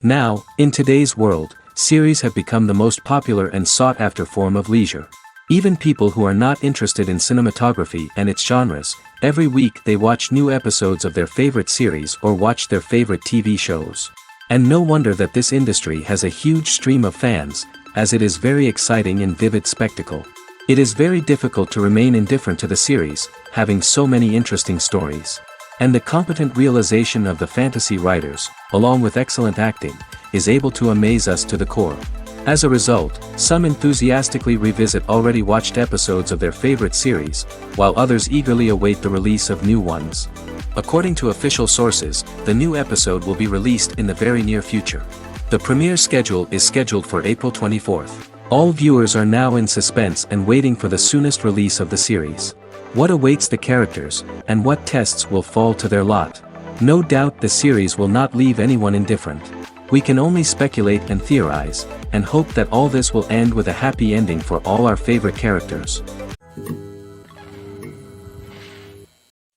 Now, in today's world, series have become the most popular and sought-after form of leisure. Even people who are not interested in cinematography and its genres, every week they watch new episodes of their favorite series or watch their favorite TV shows. And no wonder that this industry has a huge stream of fans, as it is very exciting and vivid spectacle. It is very difficult to remain indifferent to the series, having so many interesting stories. And the competent realization of the fantasy writers, along with excellent acting, is able to amaze us to the core. As a result, some enthusiastically revisit already watched episodes of their favorite series, while others eagerly await the release of new ones. According to official sources, the new episode will be released in the very near future. The premiere schedule is scheduled for April 24th. All viewers are now in suspense and waiting for the soonest release of the series. What awaits the characters, and what tests will fall to their lot? No doubt the series will not leave anyone indifferent. We can only speculate and theorize, and hope that all this will end with a happy ending for all our favorite characters.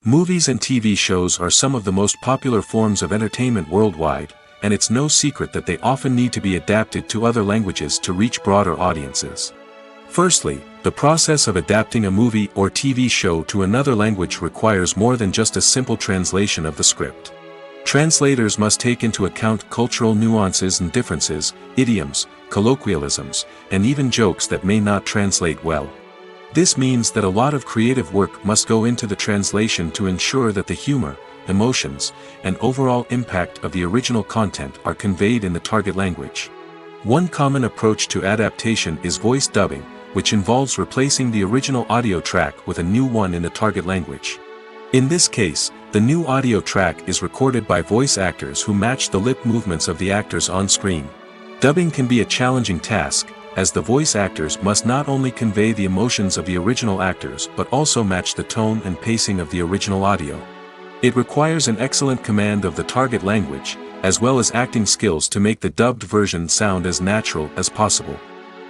Movies and TV shows are some of the most popular forms of entertainment worldwide, and it's no secret that they often need to be adapted to other languages to reach broader audiences. Firstly, the process of adapting a movie or TV show to another language requires more than just a simple translation of the script. Translators must take into account cultural nuances and differences, idioms, colloquialisms, and even jokes that may not translate well. This means that a lot of creative work must go into the translation to ensure that the humor, emotions, and overall impact of the original content are conveyed in the target language. One common approach to adaptation is voice dubbing, which involves replacing the original audio track with a new one in the target language. In this case, the new audio track is recorded by voice actors who match the lip movements of the actors on screen. Dubbing can be a challenging task, as the voice actors must not only convey the emotions of the original actors but also match the tone and pacing of the original audio. It requires an excellent command of the target language, as well as acting skills to make the dubbed version sound as natural as possible.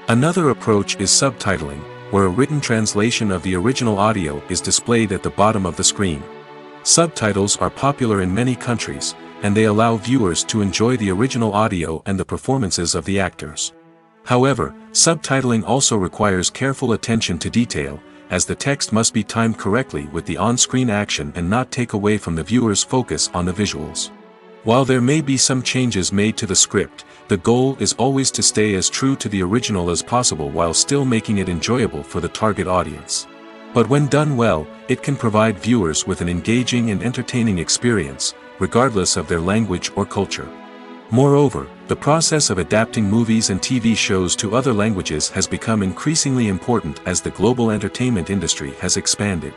Another approach is subtitling, where a written translation of the original audio is displayed at the bottom of the screen. Subtitles are popular in many countries, and they allow viewers to enjoy the original audio and the performances of the actors. However, subtitling also requires careful attention to detail, as the text must be timed correctly with the on-screen action and not take away from the viewer's focus on the visuals. While there may be some changes made to the script, the goal is always to stay as true to the original as possible while still making it enjoyable for the target audience. But when done well, it can provide viewers with an engaging and entertaining experience, regardless of their language or culture. Moreover, the process of adapting movies and TV shows to other languages has become increasingly important as the global entertainment industry has expanded.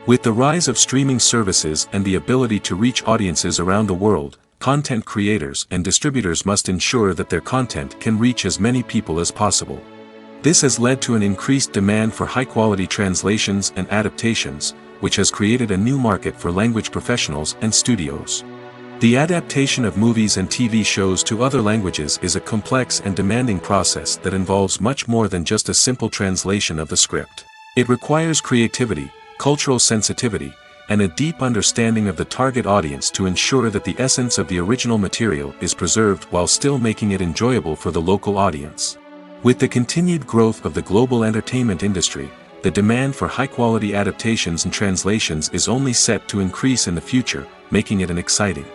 With the rise of streaming services and the ability to reach audiences around the world, content creators and distributors must ensure that their content can reach as many people as possible. This has led to an increased demand for high-quality translations and adaptations, which has created a new market for language professionals and studios. The adaptation of movies and TV shows to other languages is a complex and demanding process that involves much more than just a simple translation of the script. It requires creativity, cultural sensitivity, and a deep understanding of the target audience to ensure that the essence of the original material is preserved while still making it enjoyable for the local audience. With the continued growth of the global entertainment industry, the demand for high-quality adaptations and translations is only set to increase in the future, making it an exciting.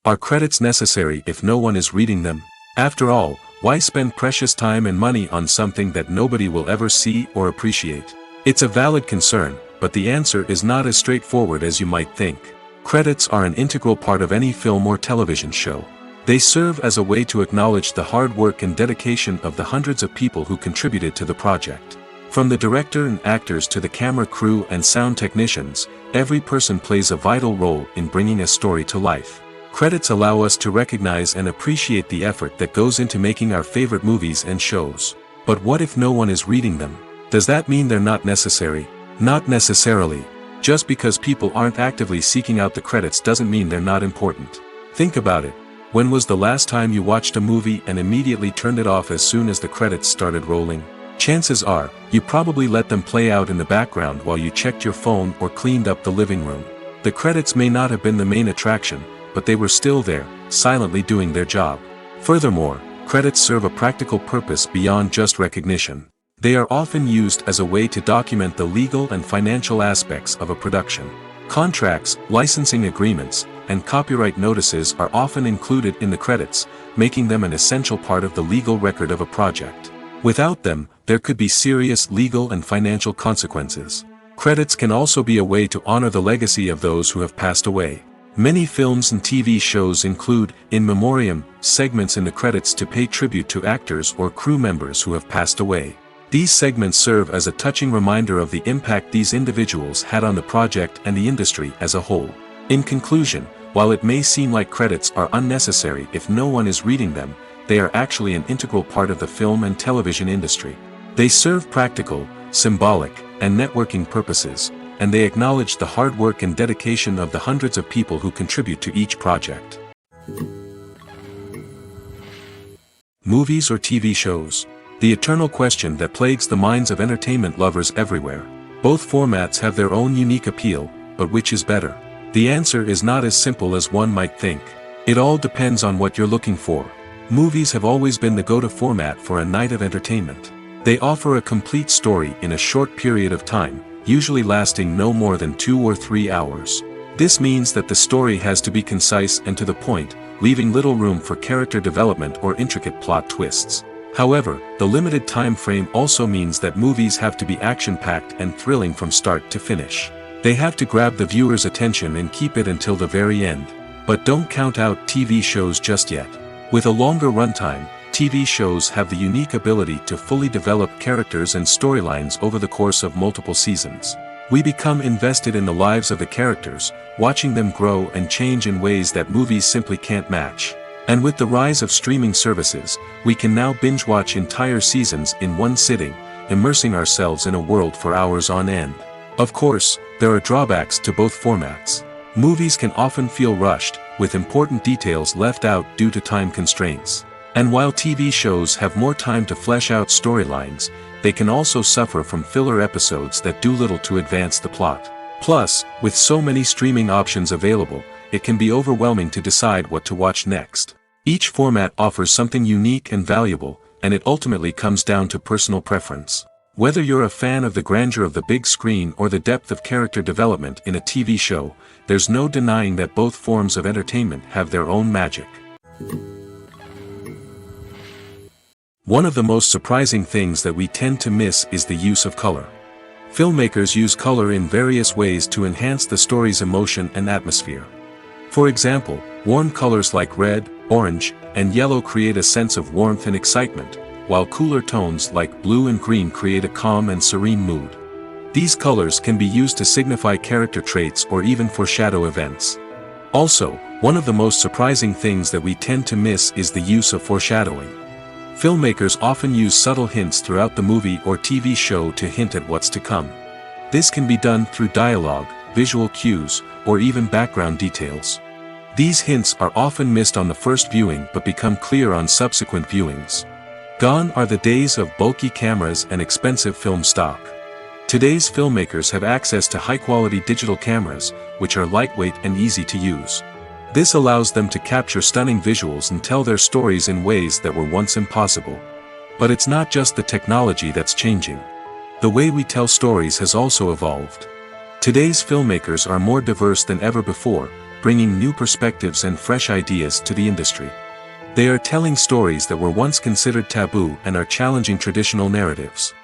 Are credits necessary if no one is reading them? After all, why spend precious time and money on something that nobody will ever see or appreciate? It's a valid concern, but the answer is not as straightforward as you might think. Credits are an integral part of any film or television show. They serve as a way to acknowledge the hard work and dedication of the hundreds of people who contributed to the project. From the director and actors to the camera crew and sound technicians, every person plays a vital role in bringing a story to life. Credits allow us to recognize and appreciate the effort that goes into making our favorite movies and shows. But what if no one is reading them? Does that mean they're not necessary? Not necessarily. Just because people aren't actively seeking out the credits doesn't mean they're not important. Think about it. When was the last time you watched a movie and immediately turned it off as soon as the credits started rolling? Chances are, you probably let them play out in the background while you checked your phone or cleaned up the living room. The credits may not have been the main attraction, but they were still there, silently doing their job. Furthermore, credits serve a practical purpose beyond just recognition. They are often used as a way to document the legal and financial aspects of a production. Contracts, licensing agreements, and copyright notices are often included in the credits, making them an essential part of the legal record of a project. Without them, there could be serious legal and financial consequences. Credits can also be a way to honor the legacy of those who have passed away. Many films and TV shows include, in memoriam, segments in the credits to pay tribute to actors or crew members who have passed away. These segments serve as a touching reminder of the impact these individuals had on the project and the industry as a whole. In conclusion, while it may seem like credits are unnecessary if no one is reading them, they are actually an integral part of the film and television industry. They serve practical, symbolic, and networking purposes, and they acknowledge the hard work and dedication of the hundreds of people who contribute to each project. Movies or TV shows? The eternal question that plagues the minds of entertainment lovers everywhere. Both formats have their own unique appeal, but which is better? The answer is not as simple as one might think. It all depends on what you're looking for. Movies have always been the go-to format for a night of entertainment. They offer a complete story in a short period of time, usually lasting no more than 2 or 3 hours. This means that the story has to be concise and to the point, leaving little room for character development or intricate plot twists. However, the limited time frame also means that movies have to be action-packed and thrilling from start to finish. They have to grab the viewer's attention and keep it until the very end. But don't count out TV shows just yet. With a longer runtime, TV shows have the unique ability to fully develop characters and storylines over the course of multiple seasons. We become invested in the lives of the characters, watching them grow and change in ways that movies simply can't match. And with the rise of streaming services, we can now binge-watch entire seasons in one sitting, immersing ourselves in a world for hours on end. Of course, there are drawbacks to both formats. Movies can often feel rushed, with important details left out due to time constraints. And while TV shows have more time to flesh out storylines, they can also suffer from filler episodes that do little to advance the plot. Plus, with so many streaming options available, it can be overwhelming to decide what to watch next. Each format offers something unique and valuable, and it ultimately comes down to personal preference. Whether you're a fan of the grandeur of the big screen or the depth of character development in a TV show, there's no denying that both forms of entertainment have their own magic. One of the most surprising things that we tend to miss is the use of color. Filmmakers use color in various ways to enhance the story's emotion and atmosphere. For example, warm colors like red, orange, and yellow create a sense of warmth and excitement, while cooler tones like blue and green create a calm and serene mood. These colors can be used to signify character traits or even foreshadow events. Also, one of the most surprising things that we tend to miss is the use of foreshadowing. Filmmakers often use subtle hints throughout the movie or TV show to hint at what's to come. This can be done through dialogue, visual cues, or even background details. These hints are often missed on the first viewing but become clear on subsequent viewings. Gone are the days of bulky cameras and expensive film stock. Today's filmmakers have access to high-quality digital cameras, which are lightweight and easy to use. This allows them to capture stunning visuals and tell their stories in ways that were once impossible. But it's not just the technology that's changing. The way we tell stories has also evolved. Today's filmmakers are more diverse than ever before, bringing new perspectives and fresh ideas to the industry. They are telling stories that were once considered taboo and are challenging traditional narratives.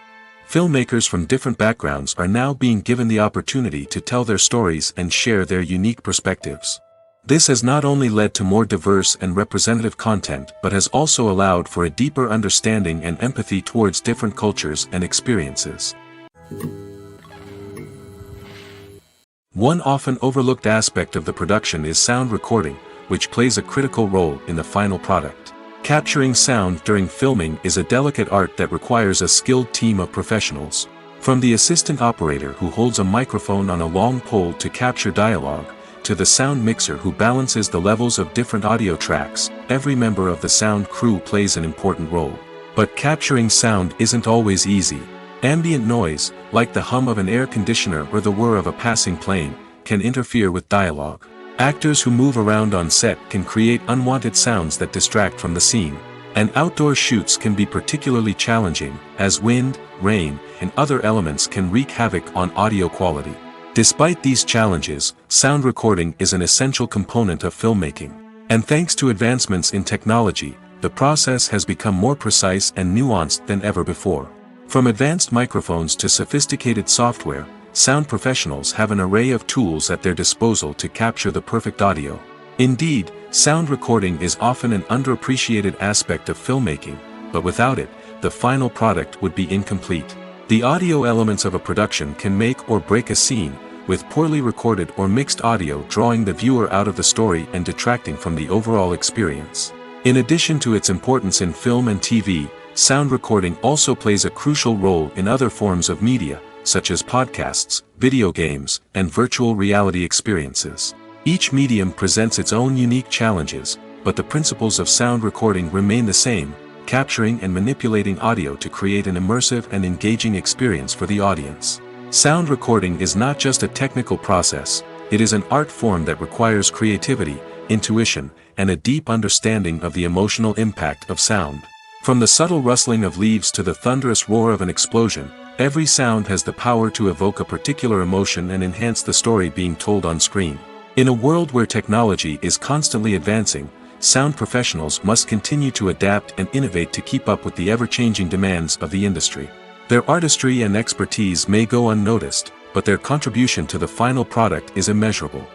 Filmmakers from different backgrounds are now being given the opportunity to tell their stories and share their unique perspectives. This has not only led to more diverse and representative content but has also allowed for a deeper understanding and empathy towards different cultures and experiences. One often overlooked aspect of the production is sound recording, which plays a critical role in the final product. Capturing sound during filming is a delicate art that requires a skilled team of professionals. From the assistant operator who holds a microphone on a long pole to capture dialogue, to the sound mixer who balances the levels of different audio tracks, every member of the sound crew plays an important role. But capturing sound isn't always easy. Ambient noise, like the hum of an air conditioner or the whir of a passing plane, can interfere with dialogue. Actors who move around on set can create unwanted sounds that distract from the scene. And outdoor shoots can be particularly challenging, as wind, rain, and other elements can wreak havoc on audio quality. Despite these challenges, sound recording is an essential component of filmmaking. And thanks to advancements in technology, the process has become more precise and nuanced than ever before. From advanced microphones to sophisticated software, sound professionals have an array of tools at their disposal to capture the perfect audio. Indeed, sound recording is often an underappreciated aspect of filmmaking, but without it, the final product would be incomplete. The audio elements of a production can make or break a scene, with poorly recorded or mixed audio drawing the viewer out of the story and detracting from the overall experience. In addition to its importance in film and TV, sound recording also plays a crucial role in other forms of media, such as podcasts, video games, and virtual reality experiences. Each medium presents its own unique challenges, but the principles of sound recording remain the same, capturing and manipulating audio to create an immersive and engaging experience for the audience. Sound recording is not just a technical process, it is an art form that requires creativity, intuition, and a deep understanding of the emotional impact of sound. From the subtle rustling of leaves to the thunderous roar of an explosion, every sound has the power to evoke a particular emotion and enhance the story being told on screen. In a world where technology is constantly advancing, sound professionals must continue to adapt and innovate to keep up with the ever-changing demands of the industry. Their artistry and expertise may go unnoticed, but their contribution to the final product is immeasurable.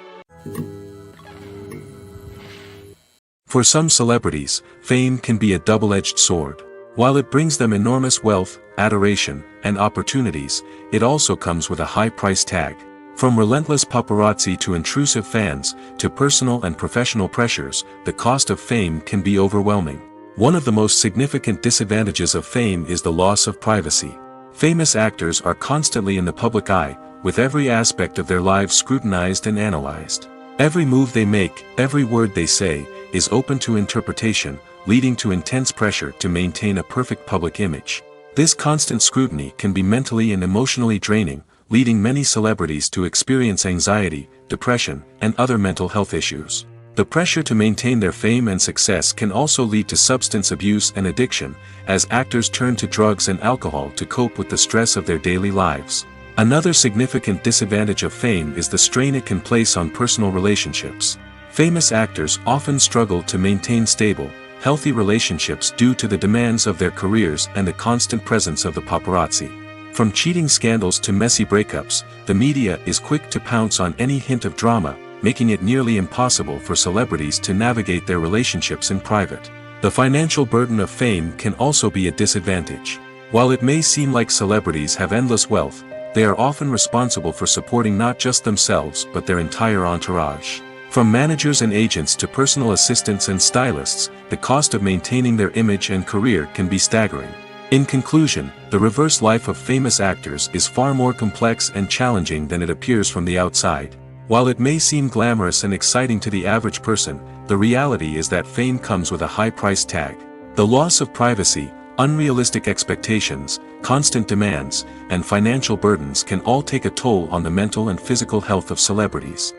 For some celebrities, fame can be a double-edged sword. While it brings them enormous wealth, adoration, and opportunities, it also comes with a high price tag. From relentless paparazzi to intrusive fans, to personal and professional pressures, the cost of fame can be overwhelming. One of the most significant disadvantages of fame is the loss of privacy. Famous actors are constantly in the public eye, with every aspect of their lives scrutinized and analyzed. Every move they make, every word they say, is open to interpretation, leading to intense pressure to maintain a perfect public image. This constant scrutiny can be mentally and emotionally draining, leading many celebrities to experience anxiety, depression, and other mental health issues. The pressure to maintain their fame and success can also lead to substance abuse and addiction, as actors turn to drugs and alcohol to cope with the stress of their daily lives. Another significant disadvantage of fame is the strain it can place on personal relationships. Famous actors often struggle to maintain stable, healthy relationships due to the demands of their careers and the constant presence of the paparazzi. From cheating scandals to messy breakups, the media is quick to pounce on any hint of drama, making it nearly impossible for celebrities to navigate their relationships in private. The financial burden of fame can also be a disadvantage. While it may seem like celebrities have endless wealth, they are often responsible for supporting not just themselves but their entire entourage. From managers and agents to personal assistants and stylists, the cost of maintaining their image and career can be staggering. In conclusion, the reverse life of famous actors is far more complex and challenging than it appears from the outside. While it may seem glamorous and exciting to the average person, the reality is that fame comes with a high price tag. The loss of privacy, unrealistic expectations, constant demands, and financial burdens can all take a toll on the mental and physical health of celebrities.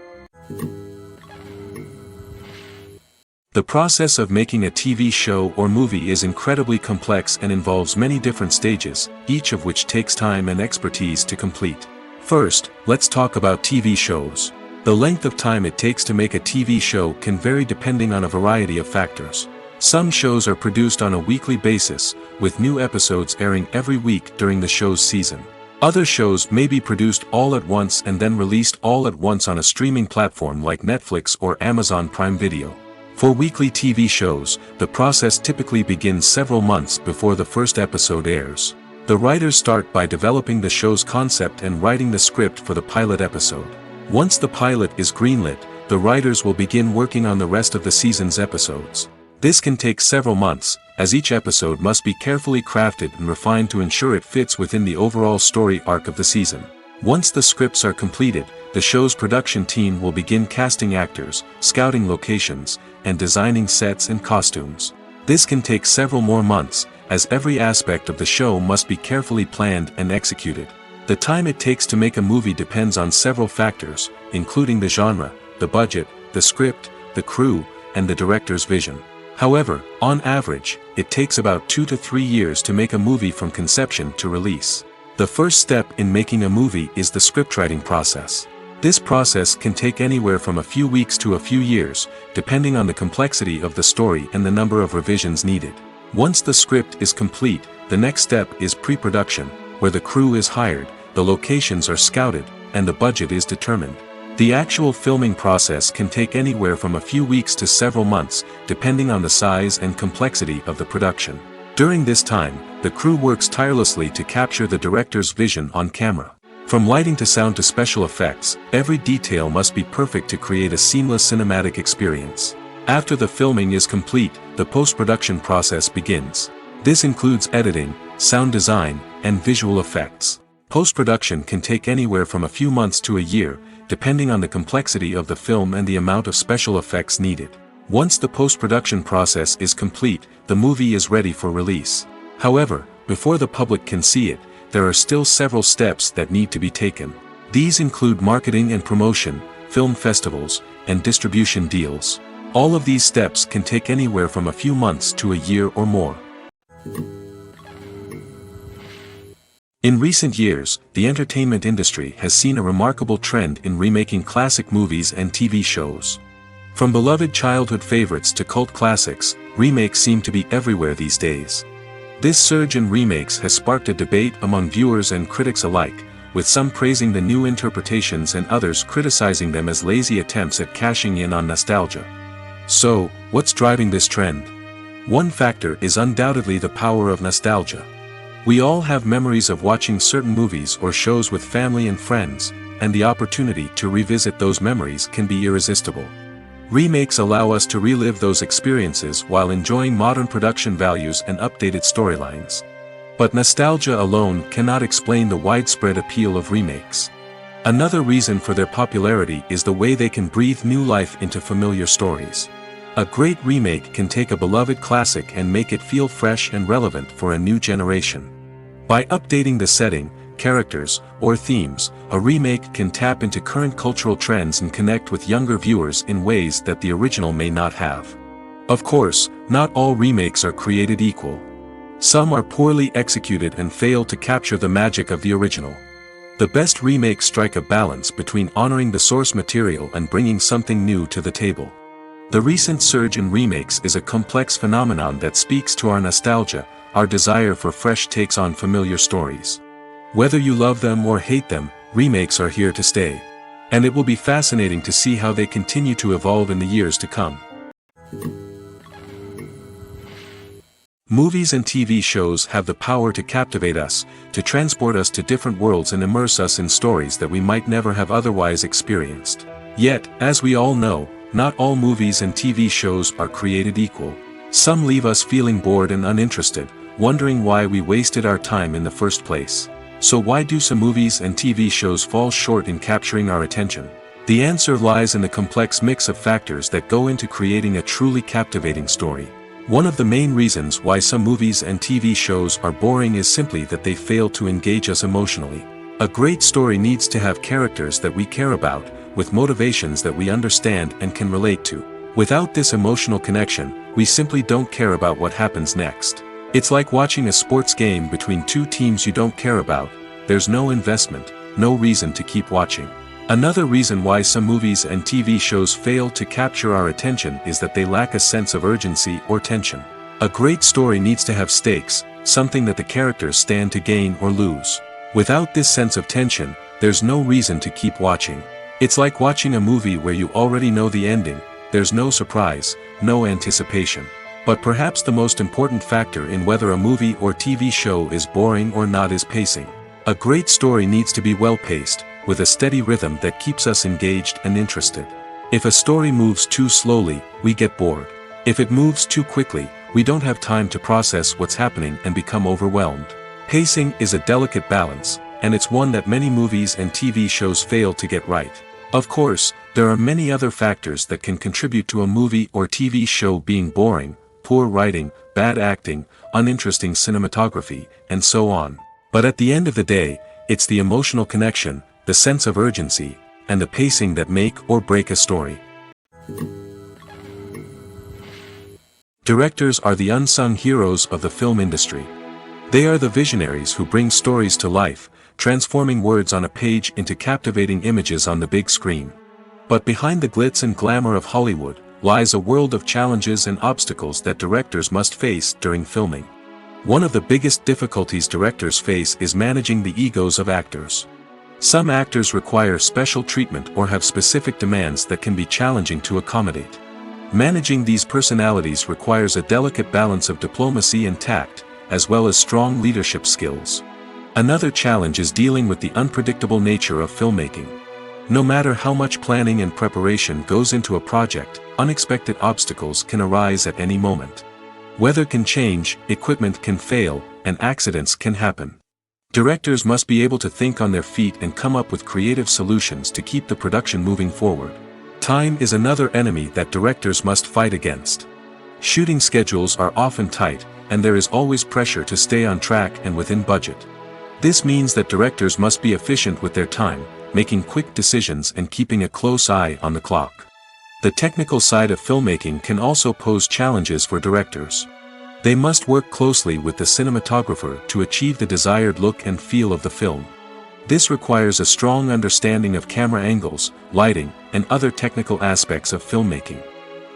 The process of making a TV show or movie is incredibly complex and involves many different stages, each of which takes time and expertise to complete. First, let's talk about TV shows. The length of time it takes to make a TV show can vary depending on a variety of factors. Some shows are produced on a weekly basis, with new episodes airing every week during the show's season. Other shows may be produced all at once and then released all at once on a streaming platform like Netflix or Amazon Prime Video. For weekly TV shows, the process typically begins several months before the first episode airs. The writers start by developing the show's concept and writing the script for the pilot episode. Once the pilot is greenlit, the writers will begin working on the rest of the season's episodes. This can take several months, as each episode must be carefully crafted and refined to ensure it fits within the overall story arc of the season. Once the scripts are completed, the show's production team will begin casting actors, scouting locations, and designing sets and costumes. This can take several more months, as every aspect of the show must be carefully planned and executed. The time it takes to make a movie depends on several factors, including the genre, the budget, the script, the crew, and the director's vision. However, on average, it takes about 2 to 3 years to make a movie from conception to release. The first step in making a movie is the scriptwriting process. This process can take anywhere from a few weeks to a few years, depending on the complexity of the story and the number of revisions needed. Once the script is complete, the next step is pre-production, where the crew is hired, the locations are scouted, and the budget is determined. The actual filming process can take anywhere from a few weeks to several months, depending on the size and complexity of the production. During this time, the crew works tirelessly to capture the director's vision on camera. From lighting to sound to special effects, every detail must be perfect to create a seamless cinematic experience. After the filming is complete, the post-production process begins. This includes editing, sound design, and visual effects. Post-production can take anywhere from a few months to a year, depending on the complexity of the film and the amount of special effects needed. Once the post-production process is complete, the movie is ready for release. However, before the public can see it, there are still several steps that need to be taken. These include marketing and promotion, film festivals, and distribution deals. All of these steps can take anywhere from a few months to a year or more. In recent years, the entertainment industry has seen a remarkable trend in remaking classic movies and TV shows. From beloved childhood favorites to cult classics, remakes seem to be everywhere these days. This surge in remakes has sparked a debate among viewers and critics alike, with some praising the new interpretations and others criticizing them as lazy attempts at cashing in on nostalgia. So, what's driving this trend? One factor is undoubtedly the power of nostalgia. We all have memories of watching certain movies or shows with family and friends, and the opportunity to revisit those memories can be irresistible. Remakes allow us to relive those experiences while enjoying modern production values and updated storylines. But nostalgia alone cannot explain the widespread appeal of remakes. Another reason for their popularity is the way they can breathe new life into familiar stories. A great remake can take a beloved classic and make it feel fresh and relevant for a new generation. By updating the setting, characters, or themes, a remake can tap into current cultural trends and connect with younger viewers in ways that the original may not have. Of course, not all remakes are created equal. Some are poorly executed and fail to capture the magic of the original. The best remakes strike a balance between honoring the source material and bringing something new to the table. The recent surge in remakes is a complex phenomenon that speaks to our nostalgia, our desire for fresh takes on familiar stories. Whether you love them or hate them, remakes are here to stay. And it will be fascinating to see how they continue to evolve in the years to come. Movies and TV shows have the power to captivate us, to transport us to different worlds and immerse us in stories that we might never have otherwise experienced. Yet, as we all know, not all movies and TV shows are created equal. Some leave us feeling bored and uninterested, wondering why we wasted our time in the first place. So why do some movies and TV shows fall short in capturing our attention? The answer lies in the complex mix of factors that go into creating a truly captivating story. One of the main reasons why some movies and TV shows are boring is simply that they fail to engage us emotionally. A great story needs to have characters that we care about, with motivations that we understand and can relate to. Without this emotional connection, we simply don't care about what happens next. It's like watching a sports game between two teams you don't care about. There's no investment, no reason to keep watching. Another reason why some movies and TV shows fail to capture our attention is that they lack a sense of urgency or tension. A great story needs to have stakes, something that the characters stand to gain or lose. Without this sense of tension, there's no reason to keep watching. It's like watching a movie where you already know the ending, there's no surprise, no anticipation. But perhaps the most important factor in whether a movie or TV show is boring or not is pacing. A great story needs to be well-paced, with a steady rhythm that keeps us engaged and interested. If a story moves too slowly, we get bored. If it moves too quickly, we don't have time to process what's happening and become overwhelmed. Pacing is a delicate balance, and it's one that many movies and TV shows fail to get right. Of course, there are many other factors that can contribute to a movie or TV show being boring: poor writing, bad acting, uninteresting cinematography, and so on. But at the end of the day, it's the emotional connection, the sense of urgency, and the pacing that make or break a story. Directors are the unsung heroes of the film industry. They are the visionaries who bring stories to life, transforming words on a page into captivating images on the big screen. But behind the glitz and glamour of Hollywood lies a world of challenges and obstacles that directors must face during filming. One of the biggest difficulties directors face is managing the egos of actors. Some actors require special treatment or have specific demands that can be challenging to accommodate. Managing these personalities requires a delicate balance of diplomacy and tact, as well as strong leadership skills. Another challenge is dealing with the unpredictable nature of filmmaking. No matter how much planning and preparation goes into a project, unexpected obstacles can arise at any moment. Weather can change, equipment can fail, and accidents can happen. Directors must be able to think on their feet and come up with creative solutions to keep the production moving forward. Time is another enemy that directors must fight against. Shooting schedules are often tight, and there is always pressure to stay on track and within budget. This means that directors must be efficient with their time, making quick decisions and keeping a close eye on the clock. The technical side of filmmaking can also pose challenges for directors. They must work closely with the cinematographer to achieve the desired look and feel of the film. This requires a strong understanding of camera angles, lighting, and other technical aspects of filmmaking.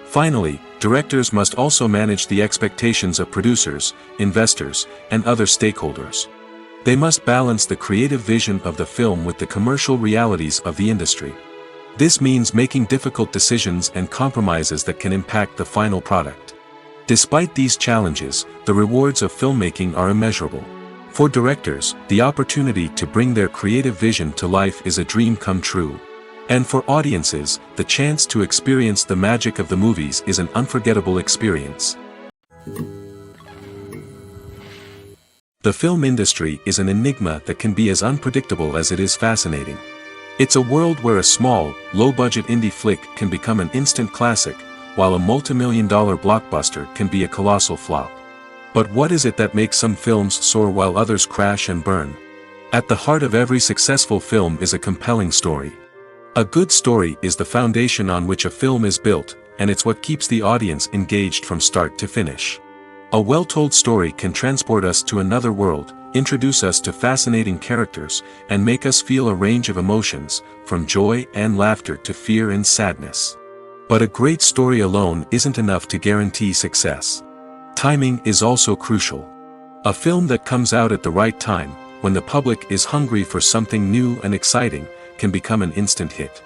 Finally, directors must also manage the expectations of producers, investors, and other stakeholders. They must balance the creative vision of the film with the commercial realities of the industry. This means making difficult decisions and compromises that can impact the final product. Despite these challenges, the rewards of filmmaking are immeasurable. For directors, the opportunity to bring their creative vision to life is a dream come true. And for audiences, the chance to experience the magic of the movies is an unforgettable experience. The film industry is an enigma that can be as unpredictable as it is fascinating. It's a world where a small, low-budget indie flick can become an instant classic, while a multi-million-dollar blockbuster can be a colossal flop. But what is it that makes some films soar while others crash and burn? At the heart of every successful film is a compelling story. A good story is the foundation on which a film is built, and it's what keeps the audience engaged from start to finish. A well-told story can transport us to another world, introduce us to fascinating characters, and make us feel a range of emotions, from joy and laughter to fear and sadness. But a great story alone isn't enough to guarantee success. Timing is also crucial. A film that comes out at the right time, when the public is hungry for something new and exciting, can become an instant hit.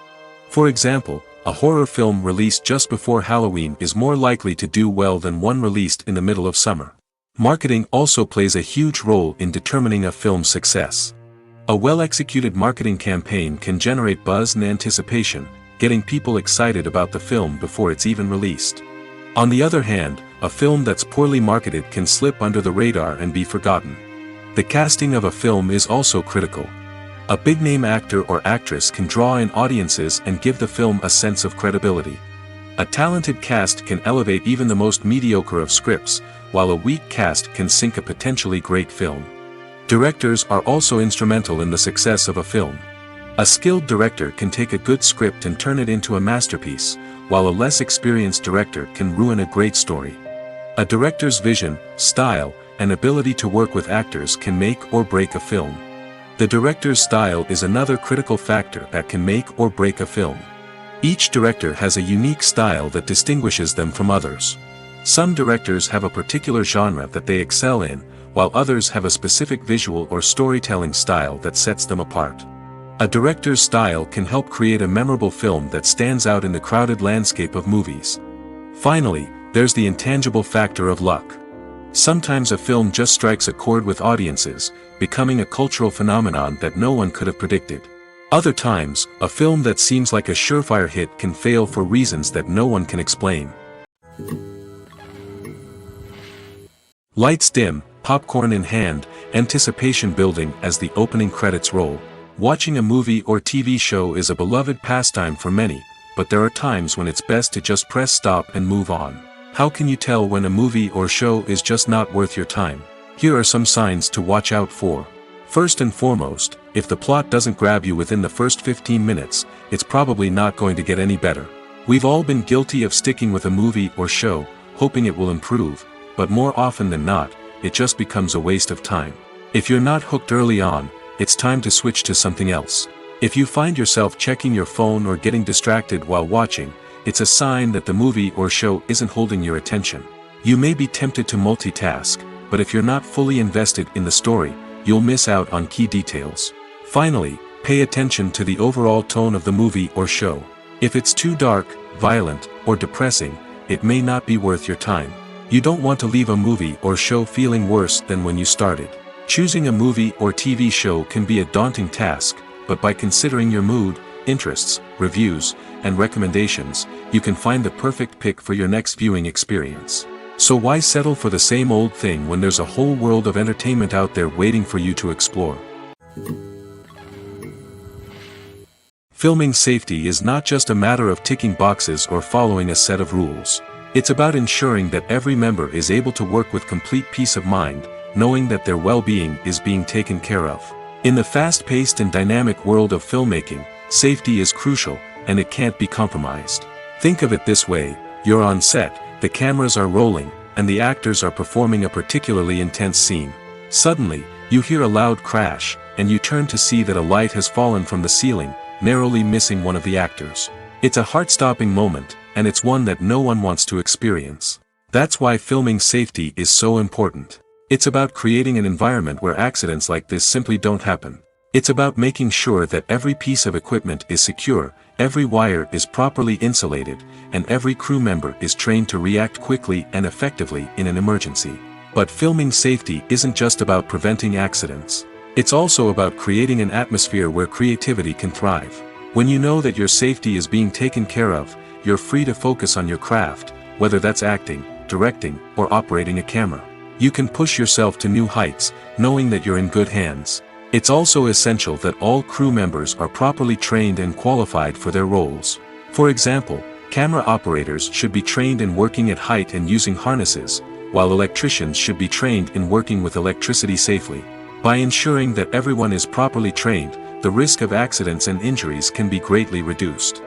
For example, a horror film released just before Halloween is more likely to do well than one released in the middle of summer. Marketing also plays a huge role in determining a film's success. A well-executed marketing campaign can generate buzz and anticipation, getting people excited about the film before it's even released. On the other hand, a film that's poorly marketed can slip under the radar and be forgotten. The casting of a film is also critical. A big-name actor or actress can draw in audiences and give the film a sense of credibility. A talented cast can elevate even the most mediocre of scripts, while a weak cast can sink a potentially great film. Directors are also instrumental in the success of a film. A skilled director can take a good script and turn it into a masterpiece, while a less experienced director can ruin a great story. A director's vision, style, and ability to work with actors can make or break a film. The director's style is another critical factor that can make or break a film. Each director has a unique style that distinguishes them from others. Some directors have a particular genre that they excel in, while others have a specific visual or storytelling style that sets them apart. A director's style can help create a memorable film that stands out in the crowded landscape of movies. Finally, there's the intangible factor of luck. Sometimes a film just strikes a chord with audiences, becoming a cultural phenomenon that no one could have predicted. Other times, a film that seems like a surefire hit can fail for reasons that no one can explain. Lights dim, popcorn in hand, anticipation building as the opening credits roll. Watching a movie or TV show is a beloved pastime for many, but there are times when it's best to just press stop and move on. How can you tell when a movie or show is just not worth your time? Here are some signs to watch out for. First and foremost, if the plot doesn't grab you within the first 15 minutes, it's probably not going to get any better. We've all been guilty of sticking with a movie or show, hoping it will improve, but more often than not, it just becomes a waste of time. If you're not hooked early on, it's time to switch to something else. If you find yourself checking your phone or getting distracted while watching, it's a sign that the movie or show isn't holding your attention. You may be tempted to multitask, but if you're not fully invested in the story, you'll miss out on key details. Finally, pay attention to the overall tone of the movie or show. If it's too dark, violent, or depressing, it may not be worth your time. You don't want to leave a movie or show feeling worse than when you started. Choosing a movie or TV show can be a daunting task, but by considering your mood, interests, reviews, and recommendations, you can find the perfect pick for your next viewing experience. So why settle for the same old thing when there's a whole world of entertainment out there waiting for you to explore? Filming safety is not just a matter of ticking boxes or following a set of rules. It's about ensuring that every member is able to work with complete peace of mind, knowing that their well-being is being taken care of. In the fast-paced and dynamic world of filmmaking, safety is crucial, and it can't be compromised. Think of it this way: you're on set, the cameras are rolling, and the actors are performing a particularly intense scene. Suddenly, you hear a loud crash, and you turn to see that a light has fallen from the ceiling, narrowly missing one of the actors. It's a heart-stopping moment, and it's one that no one wants to experience. That's why filming safety is so important. It's about creating an environment where accidents like this simply don't happen. It's about making sure that every piece of equipment is secure, every wire is properly insulated, and every crew member is trained to react quickly and effectively in an emergency. But filming safety isn't just about preventing accidents. It's also about creating an atmosphere where creativity can thrive. When you know that your safety is being taken care of, you're free to focus on your craft, whether that's acting, directing, or operating a camera. You can push yourself to new heights, knowing that you're in good hands. It's also essential that all crew members are properly trained and qualified for their roles. For example, camera operators should be trained in working at height and using harnesses, while electricians should be trained in working with electricity safely. By ensuring that everyone is properly trained, the risk of accidents and injuries can be greatly reduced.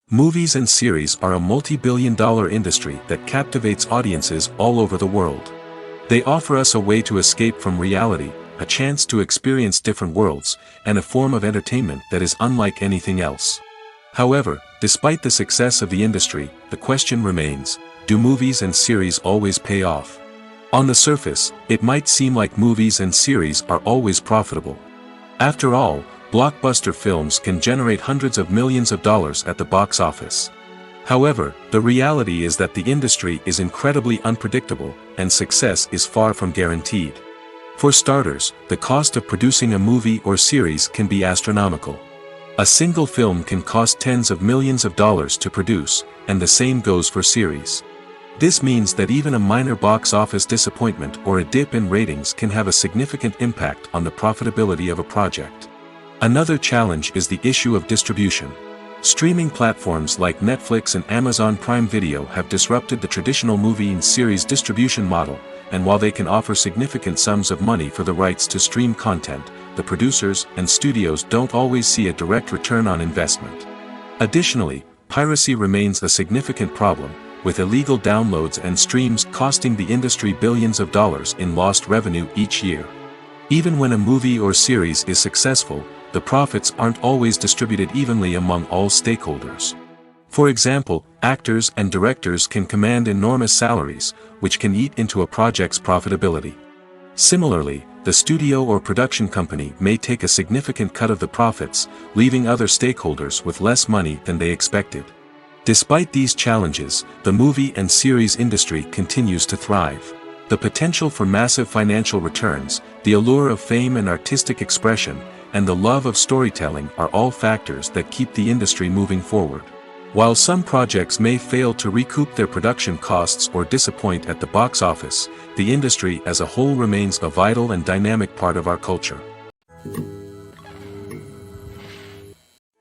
Movies and series are a multi-billion-dollar industry that captivates audiences all over the world. They offer us a way to escape from reality, a chance to experience different worlds, and a form of entertainment that is unlike anything else. However, despite the success of the industry, the question remains: do movies and series always pay off? On the surface, it might seem like movies and series are always profitable. After all, blockbuster films can generate hundreds of millions of dollars at the box office. However, the reality is that the industry is incredibly unpredictable, and success is far from guaranteed. For starters, the cost of producing a movie or series can be astronomical. A single film can cost tens of millions of dollars to produce, and the same goes for series. This means that even a minor box office disappointment or a dip in ratings can have a significant impact on the profitability of a project. Another challenge is the issue of distribution. Streaming platforms like Netflix and Amazon Prime Video have disrupted the traditional movie and series distribution model, and while they can offer significant sums of money for the rights to stream content, the producers and studios don't always see a direct return on investment. Additionally, piracy remains a significant problem, with illegal downloads and streams costing the industry billions of dollars in lost revenue each year. Even when a movie or series is successful, the profits aren't always distributed evenly among all stakeholders. For example, actors and directors can command enormous salaries, which can eat into a project's profitability. Similarly, the studio or production company may take a significant cut of the profits, leaving other stakeholders with less money than they expected. Despite these challenges, the movie and series industry continues to thrive. The potential for massive financial returns, the allure of fame and artistic expression, and the love of storytelling are all factors that keep the industry moving forward. While some projects may fail to recoup their production costs or disappoint at the box office, the industry as a whole remains a vital and dynamic part of our culture.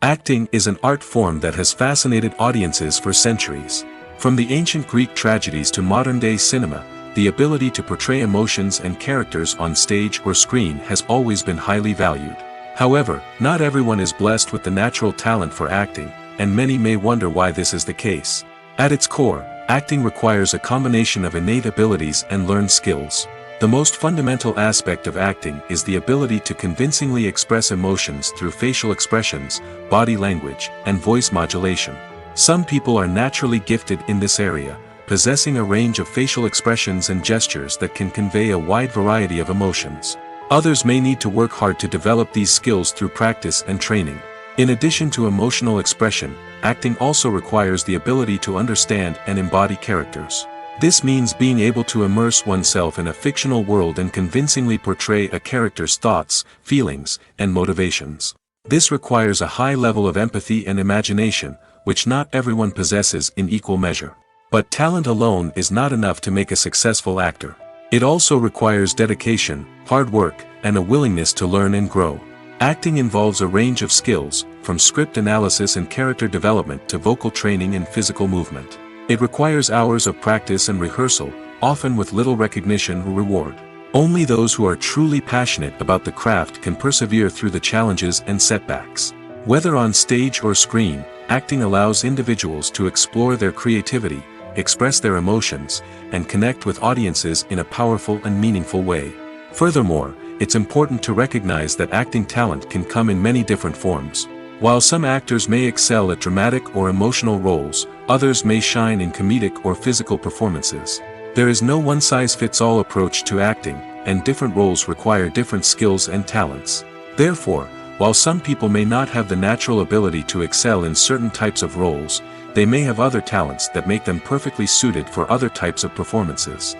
Acting is an art form that has fascinated audiences for centuries. From the ancient Greek tragedies to modern-day cinema, the ability to portray emotions and characters on stage or screen has always been highly valued. However, not everyone is blessed with the natural talent for acting, and many may wonder why this is the case. At its core, acting requires a combination of innate abilities and learned skills. The most fundamental aspect of acting is the ability to convincingly express emotions through facial expressions, body language, and voice modulation. Some people are naturally gifted in this area, possessing a range of facial expressions and gestures that can convey a wide variety of emotions. Others may need to work hard to develop these skills through practice and training. In addition to emotional expression, acting also requires the ability to understand and embody characters. This means being able to immerse oneself in a fictional world and convincingly portray a character's thoughts, feelings, and motivations. This requires a high level of empathy and imagination, which not everyone possesses in equal measure. But talent alone is not enough to make a successful actor. It also requires dedication, hard work, and a willingness to learn and grow. Acting involves a range of skills, from script analysis and character development to vocal training and physical movement. It requires hours of practice and rehearsal, often with little recognition or reward. Only those who are truly passionate about the craft can persevere through the challenges and setbacks. Whether on stage or screen, acting allows individuals to explore their creativity, express their emotions, and connect with audiences in a powerful and meaningful way. Furthermore, it's important to recognize that acting talent can come in many different forms. While some actors may excel at dramatic or emotional roles, others may shine in comedic or physical performances. There is no one-size-fits-all approach to acting, and different roles require different skills and talents. Therefore, while some people may not have the natural ability to excel in certain types of roles, they may have other talents that make them perfectly suited for other types of performances.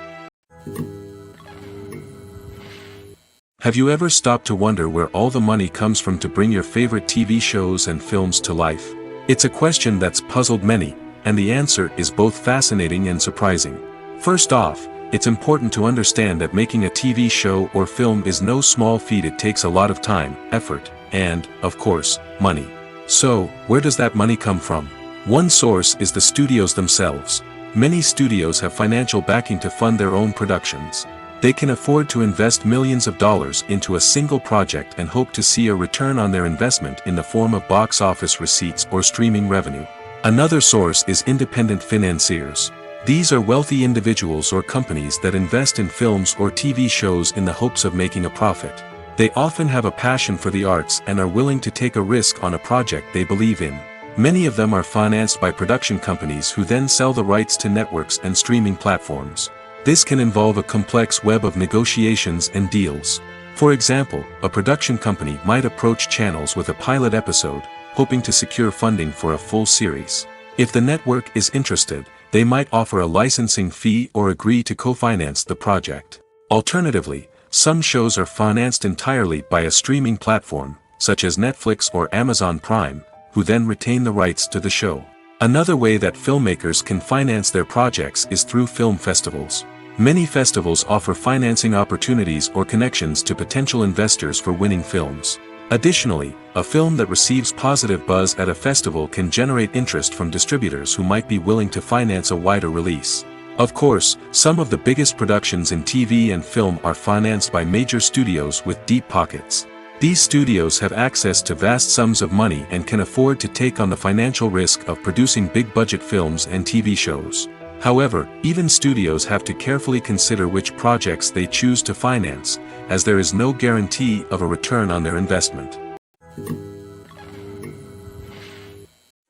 Have you ever stopped to wonder where all the money comes from to bring your favorite TV shows and films to life? It's a question that's puzzled many, and the answer is both fascinating and surprising. First off, it's important to understand that making a TV show or film is no small feat. It takes a lot of time, effort, and, of course, money. So, where does that money come from? One source is the studios themselves. Many studios have financial backing to fund their own productions. They can afford to invest millions of dollars into a single project and hope to see a return on their investment in the form of box office receipts or streaming revenue. Another source is independent financiers. These are wealthy individuals or companies that invest in films or TV shows in the hopes of making a profit. They often have a passion for the arts and are willing to take a risk on a project they believe in. Many of them are financed by production companies who then sell the rights to networks and streaming platforms. This can involve a complex web of negotiations and deals. For example, a production company might approach channels with a pilot episode, hoping to secure funding for a full series. If the network is interested, they might offer a licensing fee or agree to co-finance the project. Alternatively, some shows are financed entirely by a streaming platform, such as Netflix or Amazon Prime, who then retain the rights to the show. Another way that filmmakers can finance their projects is through film festivals. Many festivals offer financing opportunities or connections to potential investors for winning films. Additionally, a film that receives positive buzz at a festival can generate interest from distributors who might be willing to finance a wider release. Of course, some of the biggest productions in TV and film are financed by major studios with deep pockets. These studios have access to vast sums of money and can afford to take on the financial risk of producing big-budget films and TV shows. However, even studios have to carefully consider which projects they choose to finance, as there is no guarantee of a return on their investment.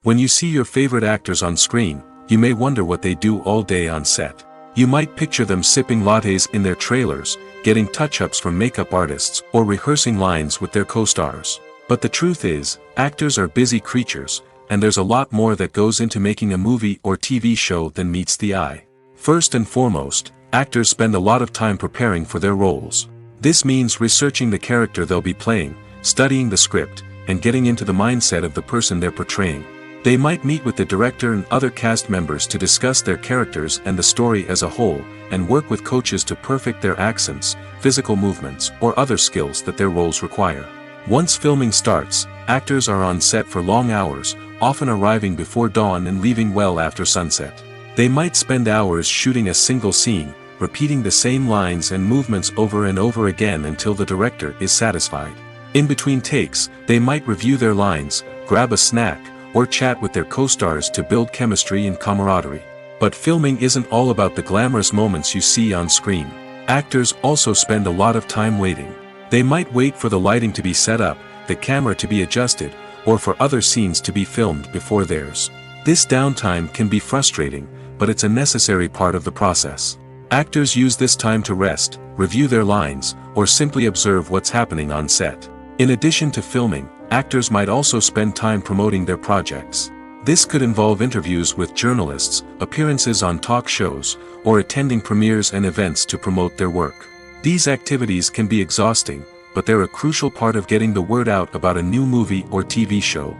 When you see your favorite actors on screen, you may wonder what they do all day on set. You might picture them sipping lattes in their trailers, getting touch-ups from makeup artists, or rehearsing lines with their co-stars. But the truth is, actors are busy creatures, and there's a lot more that goes into making a movie or TV show than meets the eye. First and foremost, actors spend a lot of time preparing for their roles. This means researching the character they'll be playing, studying the script, and getting into the mindset of the person they're portraying. They might meet with the director and other cast members to discuss their characters and the story as a whole, and work with coaches to perfect their accents, physical movements, or other skills that their roles require. Once filming starts, actors are on set for long hours, often arriving before dawn and leaving well after sunset. They might spend hours shooting a single scene, repeating the same lines and movements over and over again until the director is satisfied. In between takes, they might review their lines, grab a snack, or chat with their co-stars to build chemistry and camaraderie. But filming isn't all about the glamorous moments you see on screen. Actors also spend a lot of time waiting. They might wait for the lighting to be set up, the camera to be adjusted, or for other scenes to be filmed before theirs. This downtime can be frustrating, but it's a necessary part of the process. Actors use this time to rest, review their lines, or simply observe what's happening on set. In addition to filming, actors might also spend time promoting their projects. This could involve interviews with journalists, appearances on talk shows, or attending premieres and events to promote their work. These activities can be exhausting, but they're a crucial part of getting the word out about a new movie or TV show.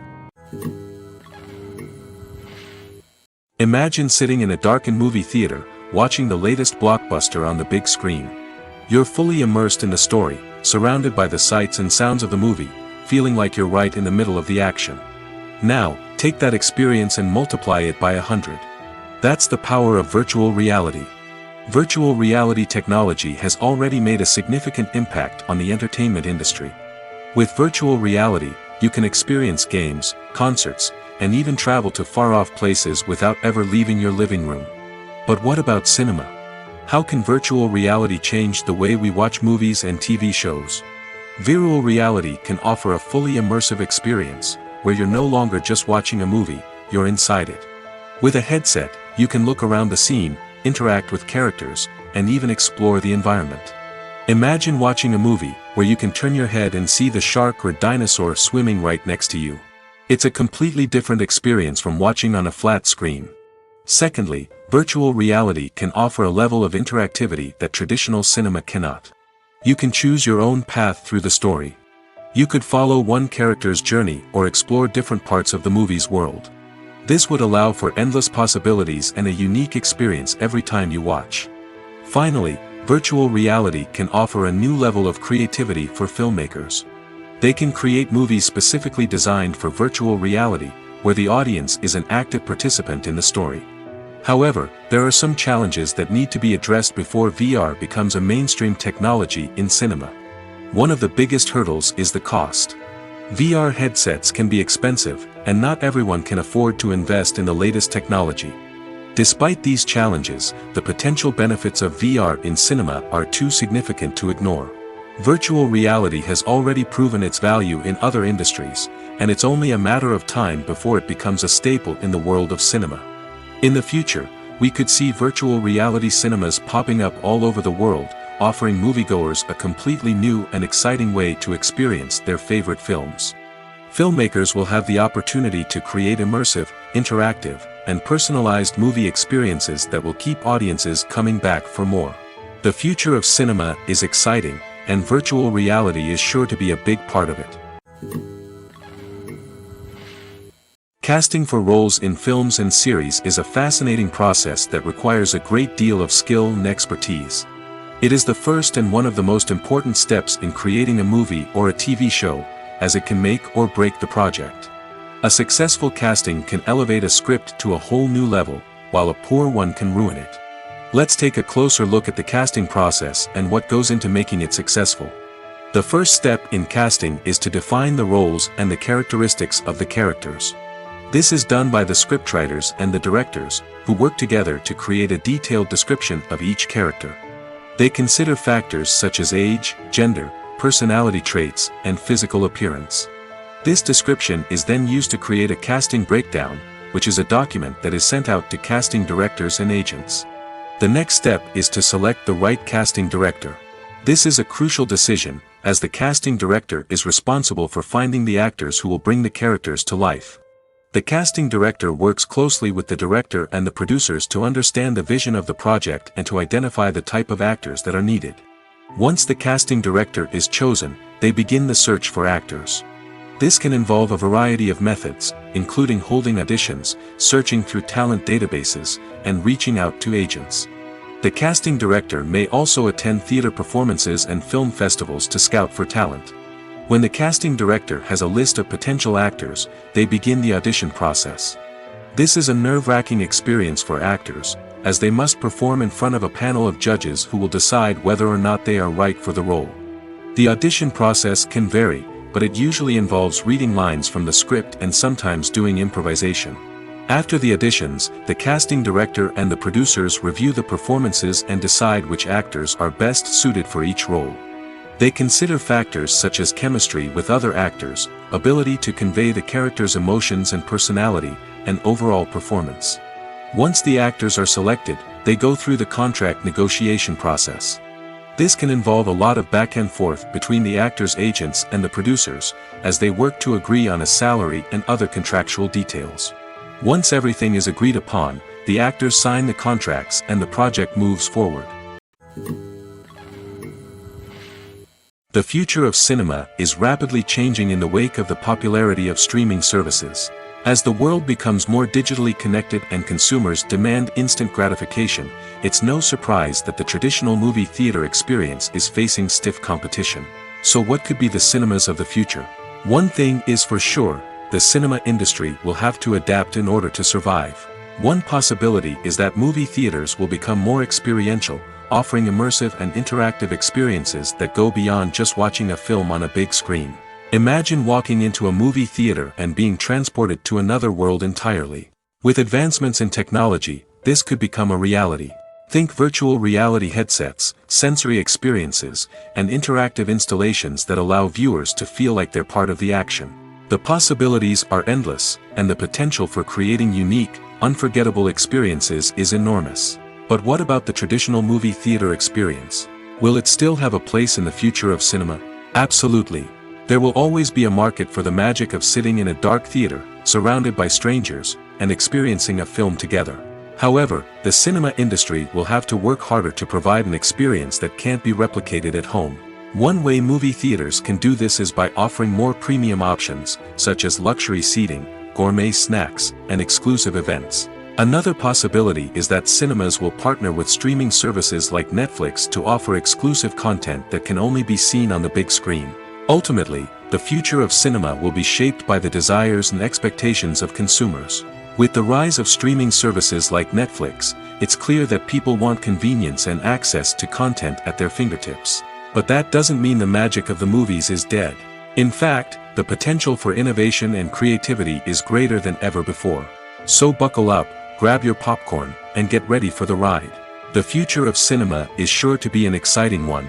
Imagine sitting in a darkened movie theater, watching the latest blockbuster on the big screen. You're fully immersed in the story, surrounded by the sights and sounds of the movie, feeling like you're right in the middle of the action. Now, take that experience and multiply it by 100. That's the power of virtual reality. Virtual reality technology has already made a significant impact on the entertainment industry. With virtual reality, you can experience games, concerts, and even travel to far-off places without ever leaving your living room. But what about cinema? How can virtual reality change the way we watch movies and TV shows? Virtual reality can offer a fully immersive experience, where you're no longer just watching a movie, you're inside it. With a headset, you can look around the scene, interact with characters, and even explore the environment. Imagine watching a movie where you can turn your head and see the shark or dinosaur swimming right next to you. It's a completely different experience from watching on a flat screen. Secondly, virtual reality can offer a level of interactivity that traditional cinema cannot. You can choose your own path through the story. You could follow one character's journey or explore different parts of the movie's world. This would allow for endless possibilities and a unique experience every time you watch. Finally, virtual reality can offer a new level of creativity for filmmakers. They can create movies specifically designed for virtual reality, where the audience is an active participant in the story. However, there are some challenges that need to be addressed before VR becomes a mainstream technology in cinema. One of the biggest hurdles is the cost. VR headsets can be expensive, and not everyone can afford to invest in the latest technology. Despite these challenges, the potential benefits of VR in cinema are too significant to ignore. Virtual reality has already proven its value in other industries, and it's only a matter of time before it becomes a staple in the world of cinema. In the future, we could see virtual reality cinemas popping up all over the world, offering moviegoers a completely new and exciting way to experience their favorite films. Filmmakers will have the opportunity to create immersive, interactive, and personalized movie experiences that will keep audiences coming back for more. The future of cinema is exciting, and virtual reality is sure to be a big part of it. Casting for roles in films and series is a fascinating process that requires a great deal of skill and expertise. It is the first and one of the most important steps in creating a movie or a TV show, as it can make or break the project. A successful casting can elevate a script to a whole new level, while a poor one can ruin it. Let's take a closer look at the casting process and what goes into making it successful. The first step in casting is to define the roles and the characteristics of the characters. This is done by the scriptwriters and the directors, who work together to create a detailed description of each character. They consider factors such as age, gender, personality traits, and physical appearance. This description is then used to create a casting breakdown, which is a document that is sent out to casting directors and agents. The next step is to select the right casting director. This is a crucial decision, as the casting director is responsible for finding the actors who will bring the characters to life. The casting director works closely with the director and the producers to understand the vision of the project and to identify the type of actors that are needed. Once the casting director is chosen, they begin the search for actors. This can involve a variety of methods, including holding auditions, searching through talent databases, and reaching out to agents. The casting director may also attend theater performances and film festivals to scout for talent. When the casting director has a list of potential actors, they begin the audition process. This is a nerve-wracking experience for actors, as they must perform in front of a panel of judges who will decide whether or not they are right for the role. The audition process can vary, but it usually involves reading lines from the script and sometimes doing improvisation. After the auditions, the casting director and the producers review the performances and decide which actors are best suited for each role. They consider factors such as chemistry with other actors, ability to convey the character's emotions and personality, and overall performance. Once the actors are selected, they go through the contract negotiation process. This can involve a lot of back and forth between the actors' agents and the producers, as they work to agree on a salary and other contractual details. Once everything is agreed upon, the actors sign the contracts and the project moves forward. The future of cinema is rapidly changing in the wake of the popularity of streaming services. As the world becomes more digitally connected and consumers demand instant gratification, it's no surprise that the traditional movie theater experience is facing stiff competition. So what could be the cinemas of the future? One thing is for sure, the cinema industry will have to adapt in order to survive. One possibility is that movie theaters will become more experiential, offering immersive and interactive experiences that go beyond just watching a film on a big screen. Imagine walking into a movie theater and being transported to another world entirely. With advancements in technology, this could become a reality. Think virtual reality headsets, sensory experiences, and interactive installations that allow viewers to feel like they're part of the action. The possibilities are endless, and the potential for creating unique, unforgettable experiences is enormous. But what about the traditional movie theater experience? Will it still have a place in the future of cinema? Absolutely. There will always be a market for the magic of sitting in a dark theater, surrounded by strangers, and experiencing a film together. However, the cinema industry will have to work harder to provide an experience that can't be replicated at home. One way movie theaters can do this is by offering more premium options, such as luxury seating, gourmet snacks, and exclusive events. Another possibility is that cinemas will partner with streaming services like Netflix to offer exclusive content that can only be seen on the big screen. Ultimately, the future of cinema will be shaped by the desires and expectations of consumers. With the rise of streaming services like Netflix, it's clear that people want convenience and access to content at their fingertips. But that doesn't mean the magic of the movies is dead. In fact, the potential for innovation and creativity is greater than ever before. So buckle up, grab your popcorn, and get ready for the ride. The future of cinema is sure to be an exciting one.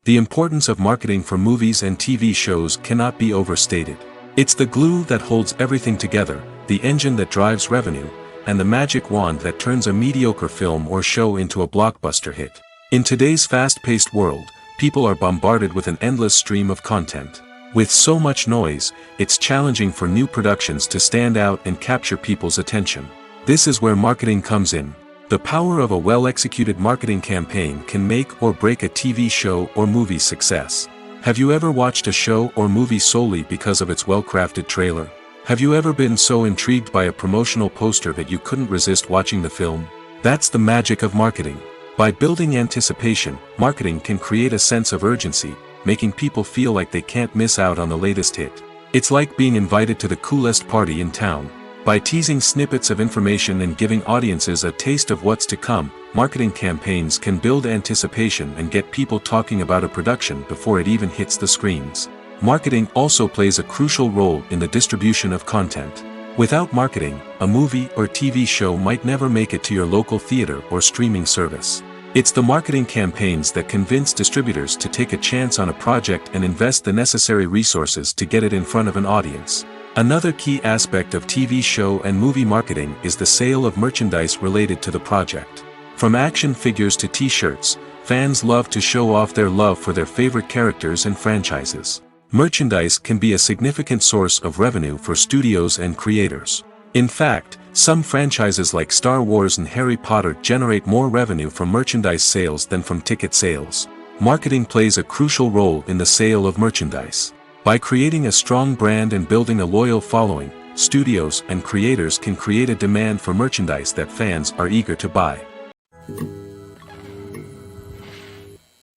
The importance of marketing for movies and TV shows cannot be overstated. It's the glue that holds everything together, the engine that drives revenue, and the magic wand that turns a mediocre film or show into a blockbuster hit. In today's fast-paced world, people are bombarded with an endless stream of content. With so much noise, it's challenging for new productions to stand out and capture people's attention. This is where marketing comes in. The power of a well-executed marketing campaign can make or break a TV show or movie's success. Have you ever watched a show or movie solely because of its well-crafted trailer? Have you ever been so intrigued by a promotional poster that you couldn't resist watching the film? That's the magic of marketing. By building anticipation, marketing can create a sense of urgency, making people feel like they can't miss out on the latest hit. It's like being invited to the coolest party in town. By teasing snippets of information and giving audiences a taste of what's to come, marketing campaigns can build anticipation and get people talking about a production before it even hits the screens. Marketing also plays a crucial role in the distribution of content. Without marketing, a movie or TV show might never make it to your local theater or streaming service. It's the marketing campaigns that convince distributors to take a chance on a project and invest the necessary resources to get it in front of an audience. Another key aspect of TV show and movie marketing is the sale of merchandise related to the project. From action figures to t-shirts, fans love to show off their love for their favorite characters and franchises. Merchandise can be a significant source of revenue for studios and creators. In fact, some franchises like Star Wars and Harry Potter generate more revenue from merchandise sales than from ticket sales. Marketing plays a crucial role in the sale of merchandise. By creating a strong brand and building a loyal following, studios and creators can create a demand for merchandise that fans are eager to buy.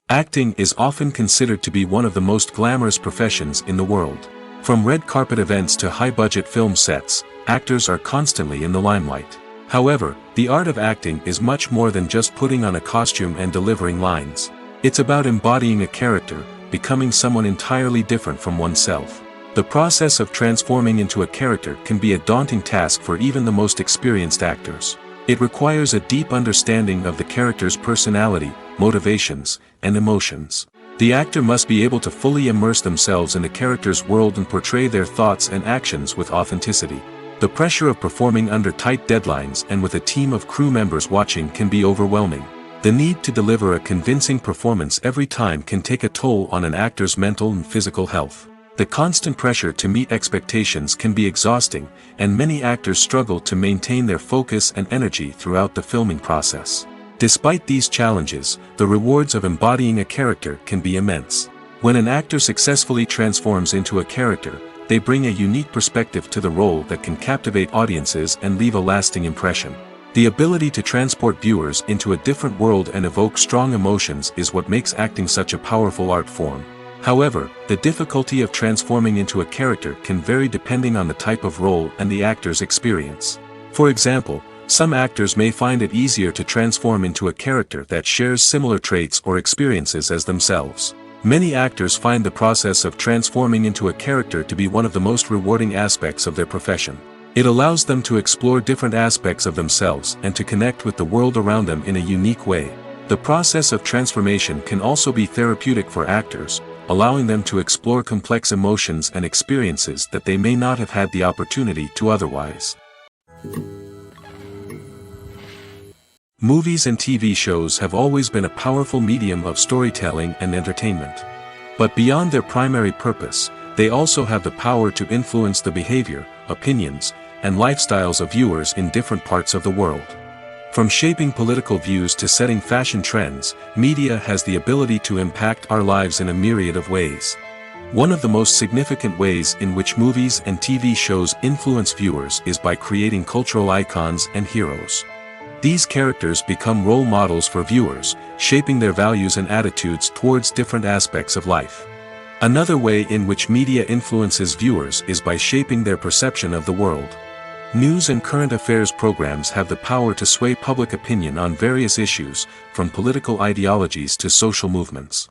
Acting is often considered to be one of the most glamorous professions in the world. From red carpet events to high-budget film sets, actors are constantly in the limelight. However, the art of acting is much more than just putting on a costume and delivering lines. It's about embodying a character, becoming someone entirely different from oneself. The process of transforming into a character can be a daunting task for even the most experienced actors. It requires a deep understanding of the character's personality, motivations, and emotions. The actor must be able to fully immerse themselves in the character's world and portray their thoughts and actions with authenticity. The pressure of performing under tight deadlines and with a team of crew members watching can be overwhelming. The need to deliver a convincing performance every time can take a toll on an actor's mental and physical health. The constant pressure to meet expectations can be exhausting, and many actors struggle to maintain their focus and energy throughout the filming process. Despite these challenges, the rewards of embodying a character can be immense. When an actor successfully transforms into a character, they bring a unique perspective to the role that can captivate audiences and leave a lasting impression. The ability to transport viewers into a different world and evoke strong emotions is what makes acting such a powerful art form. However, the difficulty of transforming into a character can vary depending on the type of role and the actor's experience. For example, some actors may find it easier to transform into a character that shares similar traits or experiences as themselves. Many actors find the process of transforming into a character to be one of the most rewarding aspects of their profession. It allows them to explore different aspects of themselves and to connect with the world around them in a unique way. The process of transformation can also be therapeutic for actors, allowing them to explore complex emotions and experiences that they may not have had the opportunity to otherwise. Movies and TV shows have always been a powerful medium of storytelling and entertainment. But beyond their primary purpose, they also have the power to influence the behavior, opinions, and lifestyles of viewers in different parts of the world. From shaping political views to setting fashion trends, media has the ability to impact our lives in a myriad of ways. One of the most significant ways in which movies and TV shows influence viewers is by creating cultural icons and heroes. These characters become role models for viewers, shaping their values and attitudes towards different aspects of life. Another way in which media influences viewers is by shaping their perception of the world. News and current affairs programs have the power to sway public opinion on various issues, from political ideologies to social movements.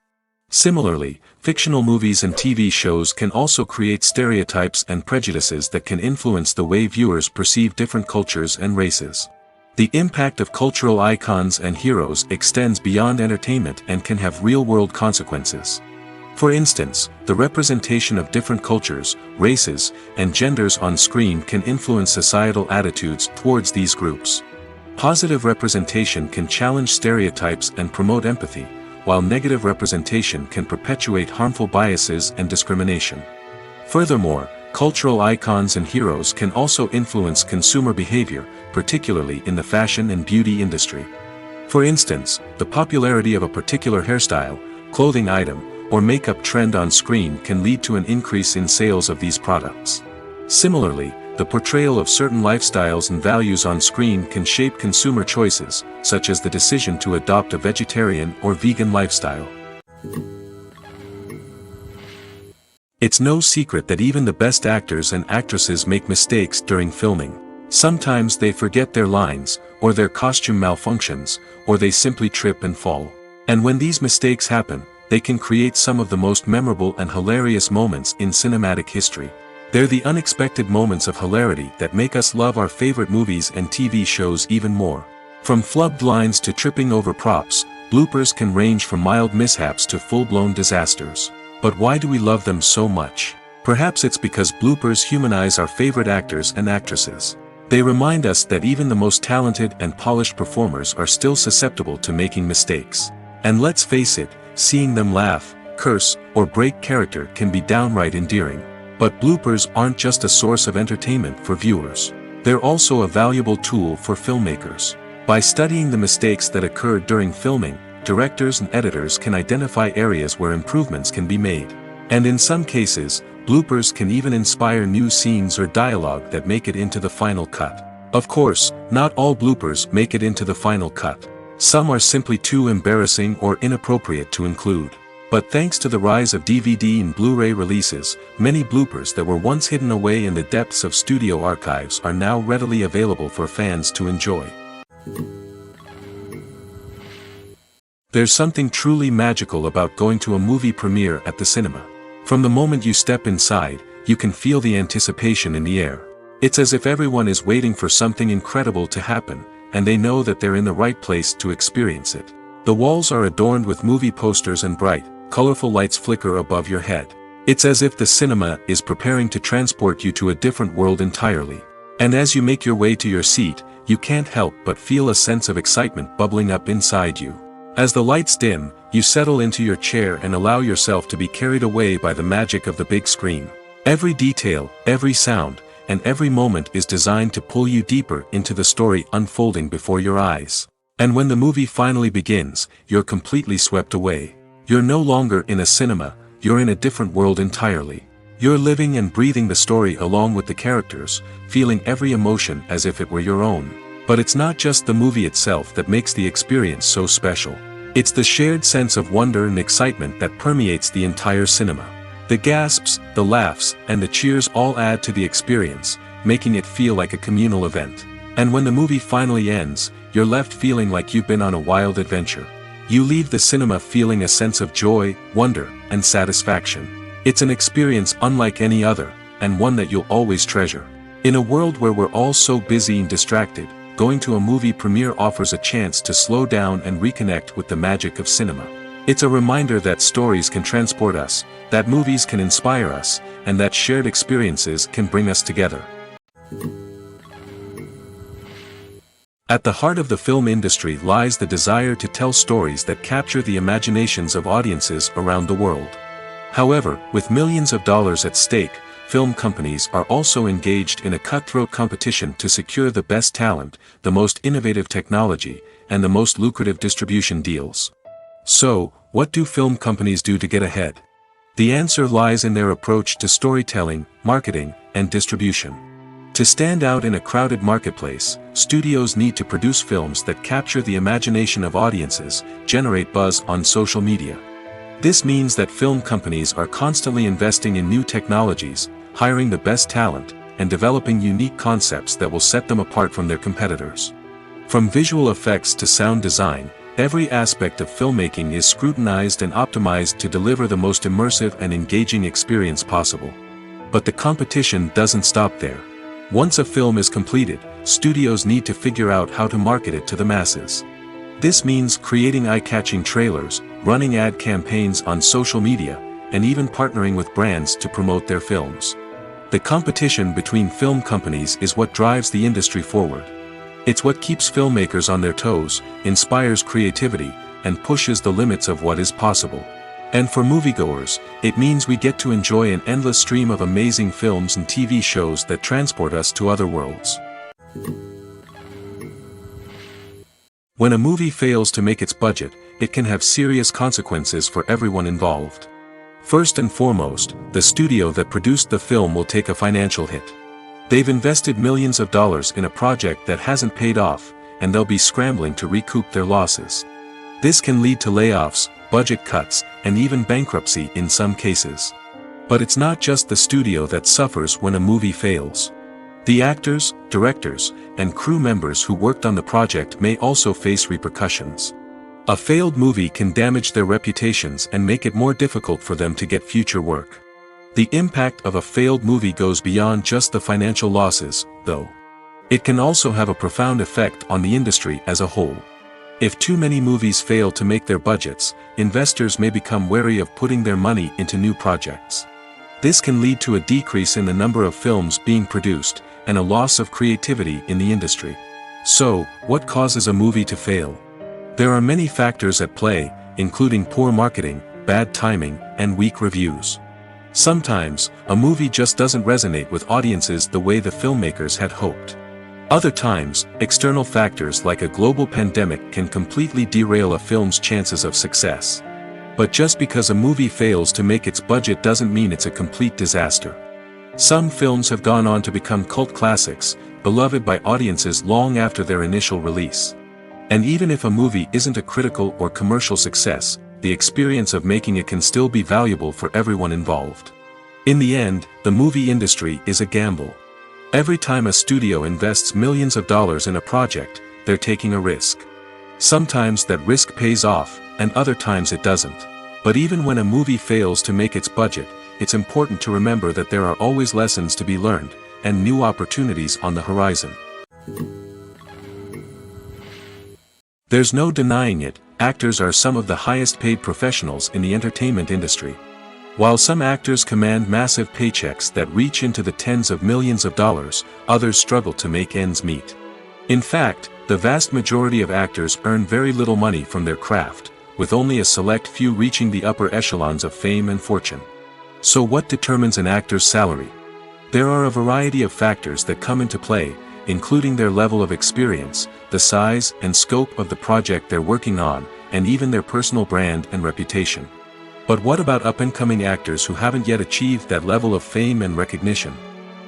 Similarly, fictional movies and TV shows can also create stereotypes and prejudices that can influence the way viewers perceive different cultures and races. The impact of cultural icons and heroes extends beyond entertainment and can have real-world consequences. For instance, the representation of different cultures, races, and genders on screen can influence societal attitudes towards these groups. Positive representation can challenge stereotypes and promote empathy, while negative representation can perpetuate harmful biases and discrimination. Furthermore, cultural icons and heroes can also influence consumer behavior, particularly in the fashion and beauty industry. For instance, the popularity of a particular hairstyle, clothing item, or makeup trend on screen can lead to an increase in sales of these products. Similarly, the portrayal of certain lifestyles and values on screen can shape consumer choices, such as the decision to adopt a vegetarian or vegan lifestyle. It's no secret that even the best actors and actresses make mistakes during filming. Sometimes they forget their lines, or their costume malfunctions, or they simply trip and fall. And when these mistakes happen, they can create some of the most memorable and hilarious moments in cinematic history. They're the unexpected moments of hilarity that make us love our favorite movies and TV shows even more. From flubbed lines to tripping over props, bloopers can range from mild mishaps to full-blown disasters. But why do we love them so much? Perhaps it's because bloopers humanize our favorite actors and actresses. They remind us that even the most talented and polished performers are still susceptible to making mistakes. And let's face it, seeing them laugh, curse, or break character can be downright endearing. But bloopers aren't just a source of entertainment for viewers. They're also a valuable tool for filmmakers. By studying the mistakes that occurred during filming, directors and editors can identify areas where improvements can be made. And in some cases, bloopers can even inspire new scenes or dialogue that make it into the final cut. Of course, not all bloopers make it into the final cut. Some are simply too embarrassing or inappropriate to include. But thanks to the rise of DVD and Blu-ray releases, many bloopers that were once hidden away in the depths of studio archives are now readily available for fans to enjoy. There's something truly magical about going to a movie premiere at the cinema. From the moment you step inside, you can feel the anticipation in the air. It's as if everyone is waiting for something incredible to happen, and they know that they're in the right place to experience it. The walls are adorned with movie posters and bright, colorful lights flicker above your head. It's as if the cinema is preparing to transport you to a different world entirely. And as you make your way to your seat, you can't help but feel a sense of excitement bubbling up inside you. As the lights dim, you settle into your chair and allow yourself to be carried away by the magic of the big screen. Every detail, every sound, and every moment is designed to pull you deeper into the story unfolding before your eyes. And when the movie finally begins, you're completely swept away. You're no longer in a cinema, you're in a different world entirely. You're living and breathing the story along with the characters, feeling every emotion as if it were your own. But it's not just the movie itself that makes the experience so special. It's the shared sense of wonder and excitement that permeates the entire cinema. The gasps, the laughs, and the cheers all add to the experience, making it feel like a communal event. And when the movie finally ends, you're left feeling like you've been on a wild adventure. You leave the cinema feeling a sense of joy, wonder, and satisfaction. It's an experience unlike any other, and one that you'll always treasure. In a world where we're all so busy and distracted, going to a movie premiere offers a chance to slow down and reconnect with the magic of cinema. It's a reminder that stories can transport us, that movies can inspire us, and that shared experiences can bring us together. At the heart of the film industry lies the desire to tell stories that capture the imaginations of audiences around the world. However, with millions of dollars at stake, film companies are also engaged in a cutthroat competition to secure the best talent, the most innovative technology, and the most lucrative distribution deals. So, what do film companies do to get ahead? The answer lies in their approach to storytelling, marketing, and distribution. To stand out in a crowded marketplace, studios need to produce films that capture the imagination of audiences, generate buzz on social media. This means that film companies are constantly investing in new technologies, hiring the best talent, and developing unique concepts that will set them apart from their competitors. From visual effects to sound design, every aspect of filmmaking is scrutinized and optimized to deliver the most immersive and engaging experience possible. But the competition doesn't stop there. Once a film is completed, studios need to figure out how to market it to the masses. This means creating eye-catching trailers, running ad campaigns on social media, and even partnering with brands to promote their films. The competition between film companies is what drives the industry forward. It's what keeps filmmakers on their toes, inspires creativity, and pushes the limits of what is possible. And for moviegoers, it means we get to enjoy an endless stream of amazing films and TV shows that transport us to other worlds. When a movie fails to make its budget, it can have serious consequences for everyone involved. First and foremost, the studio that produced the film will take a financial hit. They've invested millions of dollars in a project that hasn't paid off, and they'll be scrambling to recoup their losses. This can lead to layoffs, budget cuts, and even bankruptcy in some cases. But it's not just the studio that suffers when a movie fails. The actors, directors, and crew members who worked on the project may also face repercussions. A failed movie can damage their reputations and make it more difficult for them to get future work. The impact of a failed movie goes beyond just the financial losses, though. It can also have a profound effect on the industry as a whole. If too many movies fail to make their budgets, investors may become wary of putting their money into new projects. This can lead to a decrease in the number of films being produced, and a loss of creativity in the industry. So, what causes a movie to fail? There are many factors at play, including poor marketing, bad timing, and weak reviews. Sometimes, a movie just doesn't resonate with audiences the way the filmmakers had hoped. Other times, external factors like a global pandemic can completely derail a film's chances of success. But just because a movie fails to make its budget doesn't mean it's a complete disaster. Some films have gone on to become cult classics, beloved by audiences long after their initial release. And even if a movie isn't a critical or commercial success, the experience of making it can still be valuable for everyone involved. In the end, the movie industry is a gamble. Every time a studio invests millions of dollars in a project, they're taking a risk. Sometimes that risk pays off, and other times it doesn't. But even when a movie fails to make its budget, it's important to remember that there are always lessons to be learned, and new opportunities on the horizon. There's no denying it, actors are some of the highest paid professionals in the entertainment industry. While some actors command massive paychecks that reach into the tens of millions of dollars, others struggle to make ends meet. In fact, the vast majority of actors earn very little money from their craft, with only a select few reaching the upper echelons of fame and fortune. So what determines an actor's salary? There are a variety of factors that come into play, including their level of experience, the size and scope of the project they're working on, and even their personal brand and reputation. But what about up-and-coming actors who haven't yet achieved that level of fame and recognition?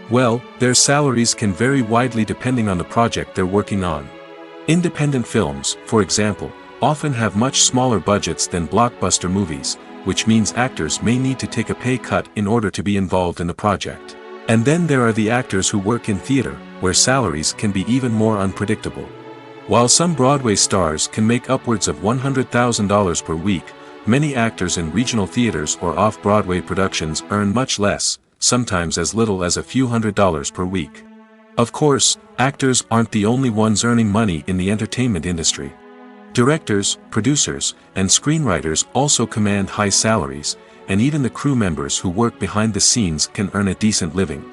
Well, their salaries can vary widely depending on the project they're working on. Independent films, for example, often have much smaller budgets than blockbuster movies, which means actors may need to take a pay cut in order to be involved in the project. And then there are the actors who work in theater, where salaries can be even more unpredictable. While some Broadway stars can make upwards of $100,000 per week, many actors in regional theaters or off-Broadway productions earn much less, sometimes as little as a few $100s per week. Of course, actors aren't the only ones earning money in the entertainment industry. Directors, producers, and screenwriters also command high salaries, and even the crew members who work behind the scenes can earn a decent living.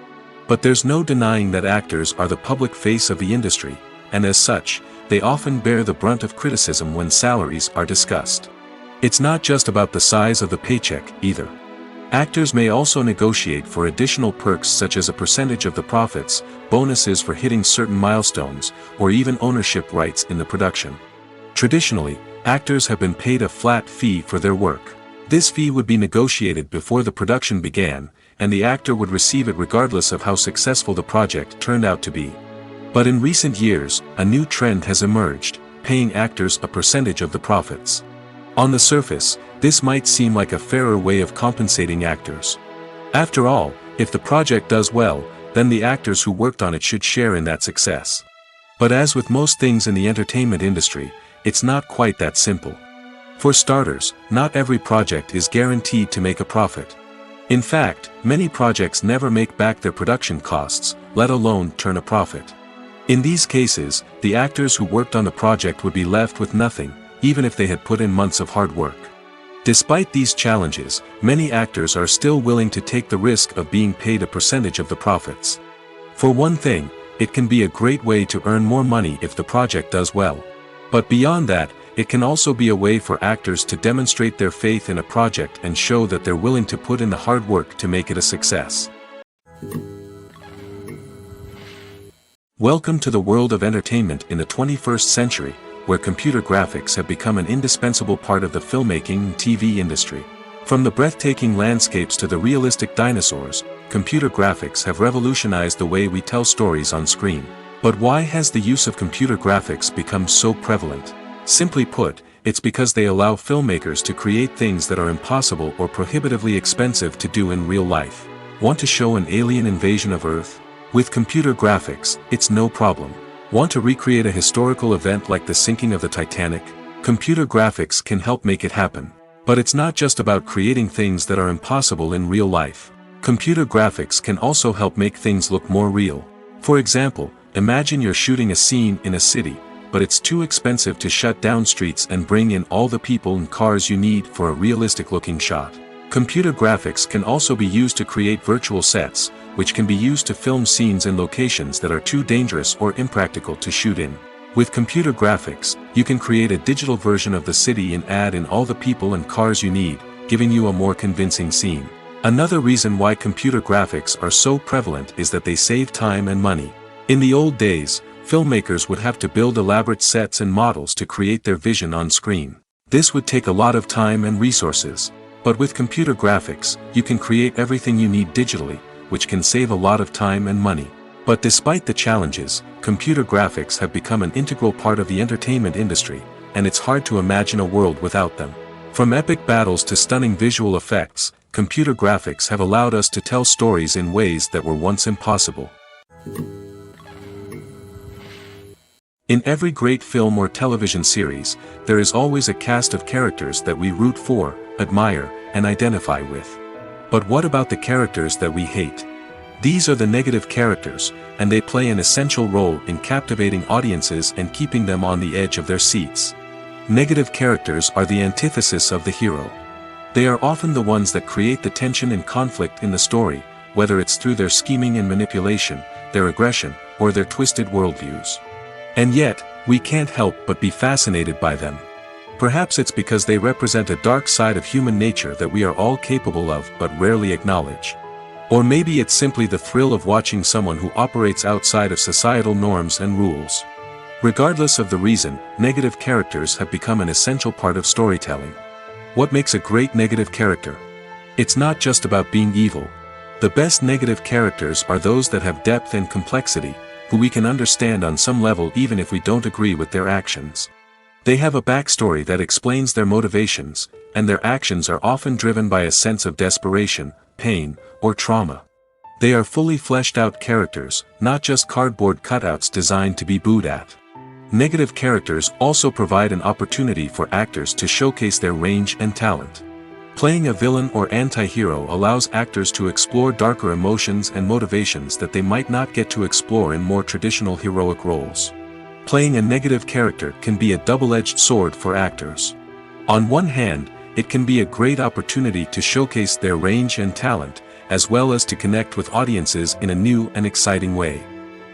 But there's no denying that actors are the public face of the industry, and as such, they often bear the brunt of criticism when salaries are discussed. It's not just about the size of the paycheck, either. Actors may also negotiate for additional perks such as a percentage of the profits, bonuses for hitting certain milestones, or even ownership rights in the production. Traditionally, actors have been paid a flat fee for their work. This fee would be negotiated before the production began, and the actor would receive it regardless of how successful the project turned out to be. But in recent years, a new trend has emerged, paying actors a percentage of the profits. On the surface, this might seem like a fairer way of compensating actors. After all, if the project does well, then the actors who worked on it should share in that success. But as with most things in the entertainment industry, it's not quite that simple. For starters, not every project is guaranteed to make a profit. In fact, many projects never make back their production costs, let alone turn a profit. In these cases, the actors who worked on the project would be left with nothing, even if they had put in months of hard work. Despite these challenges, many actors are still willing to take the risk of being paid a percentage of the profits. For one thing, it can be a great way to earn more money if the project does well. But beyond that, it can also be a way for actors to demonstrate their faith in a project and show that they're willing to put in the hard work to make it a success. Welcome to the world of entertainment in the 21st century, where computer graphics have become an indispensable part of the filmmaking and TV industry. From the breathtaking landscapes to the realistic dinosaurs, computer graphics have revolutionized the way we tell stories on screen. But why has the use of computer graphics become so prevalent? Simply put, it's because they allow filmmakers to create things that are impossible or prohibitively expensive to do in real life. Want to show an alien invasion of Earth? With computer graphics, it's no problem. Want to recreate a historical event like the sinking of the Titanic? Computer graphics can help make it happen. But it's not just about creating things that are impossible in real life. Computer graphics can also help make things look more real. For example, imagine you're shooting a scene in a city, but it's too expensive to shut down streets and bring in all the people and cars you need for a realistic-looking shot. Computer graphics can also be used to create virtual sets, which can be used to film scenes in locations that are too dangerous or impractical to shoot in. With computer graphics, you can create a digital version of the city and add in all the people and cars you need, giving you a more convincing scene. Another reason why computer graphics are so prevalent is that they save time and money. In the old days, filmmakers would have to build elaborate sets and models to create their vision on screen. This would take a lot of time and resources. But with computer graphics, you can create everything you need digitally, which can save a lot of time and money. But despite the challenges, computer graphics have become an integral part of the entertainment industry, and it's hard to imagine a world without them. From epic battles to stunning visual effects, computer graphics have allowed us to tell stories in ways that were once impossible. In every great film or television series, there is always a cast of characters that we root for, admire, and identify with. But what about the characters that we hate? These are the negative characters, and they play an essential role in captivating audiences and keeping them on the edge of their seats. Negative characters are the antithesis of the hero. They are often the ones that create the tension and conflict in the story, whether it's through their scheming and manipulation, their aggression, or their twisted worldviews. And yet, we can't help but be fascinated by them. Perhaps it's because they represent a dark side of human nature that we are all capable of but rarely acknowledge. Or maybe it's simply the thrill of watching someone who operates outside of societal norms and rules. Regardless of the reason, negative characters have become an essential part of storytelling. What makes a great negative character? It's not just about being evil. The best negative characters are those that have depth and complexity, who we can understand on some level even if we don't agree with their actions. They have a backstory that explains their motivations, and their actions are often driven by a sense of desperation, pain, or trauma. They are fully fleshed out characters, not just cardboard cutouts designed to be booed at. Negative characters also provide an opportunity for actors to showcase their range and talent. Playing a villain or anti-hero allows actors to explore darker emotions and motivations that they might not get to explore in more traditional heroic roles. Playing a negative character can be a double-edged sword for actors. On one hand, it can be a great opportunity to showcase their range and talent, as well as to connect with audiences in a new and exciting way.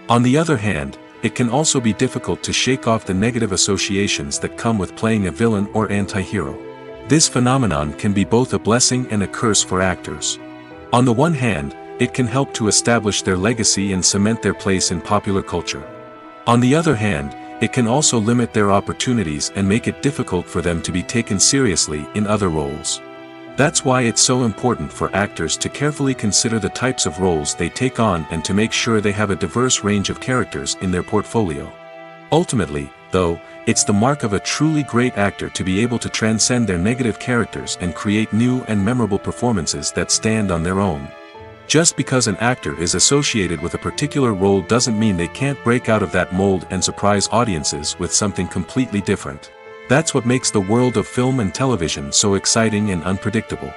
On the other hand, it can also be difficult to shake off the negative associations that come with playing a villain or anti-hero. This phenomenon can be both a blessing and a curse for actors. On the one hand, it can help to establish their legacy and cement their place in popular culture. On the other hand, it can also limit their opportunities and make it difficult for them to be taken seriously in other roles. That's why it's so important for actors to carefully consider the types of roles they take on and to make sure they have a diverse range of characters in their portfolio. Ultimately, though, it's the mark of a truly great actor to be able to transcend their negative characters and create new and memorable performances that stand on their own. Just because an actor is associated with a particular role doesn't mean they can't break out of that mold and surprise audiences with something completely different. That's what makes the world of film and television so exciting and unpredictable.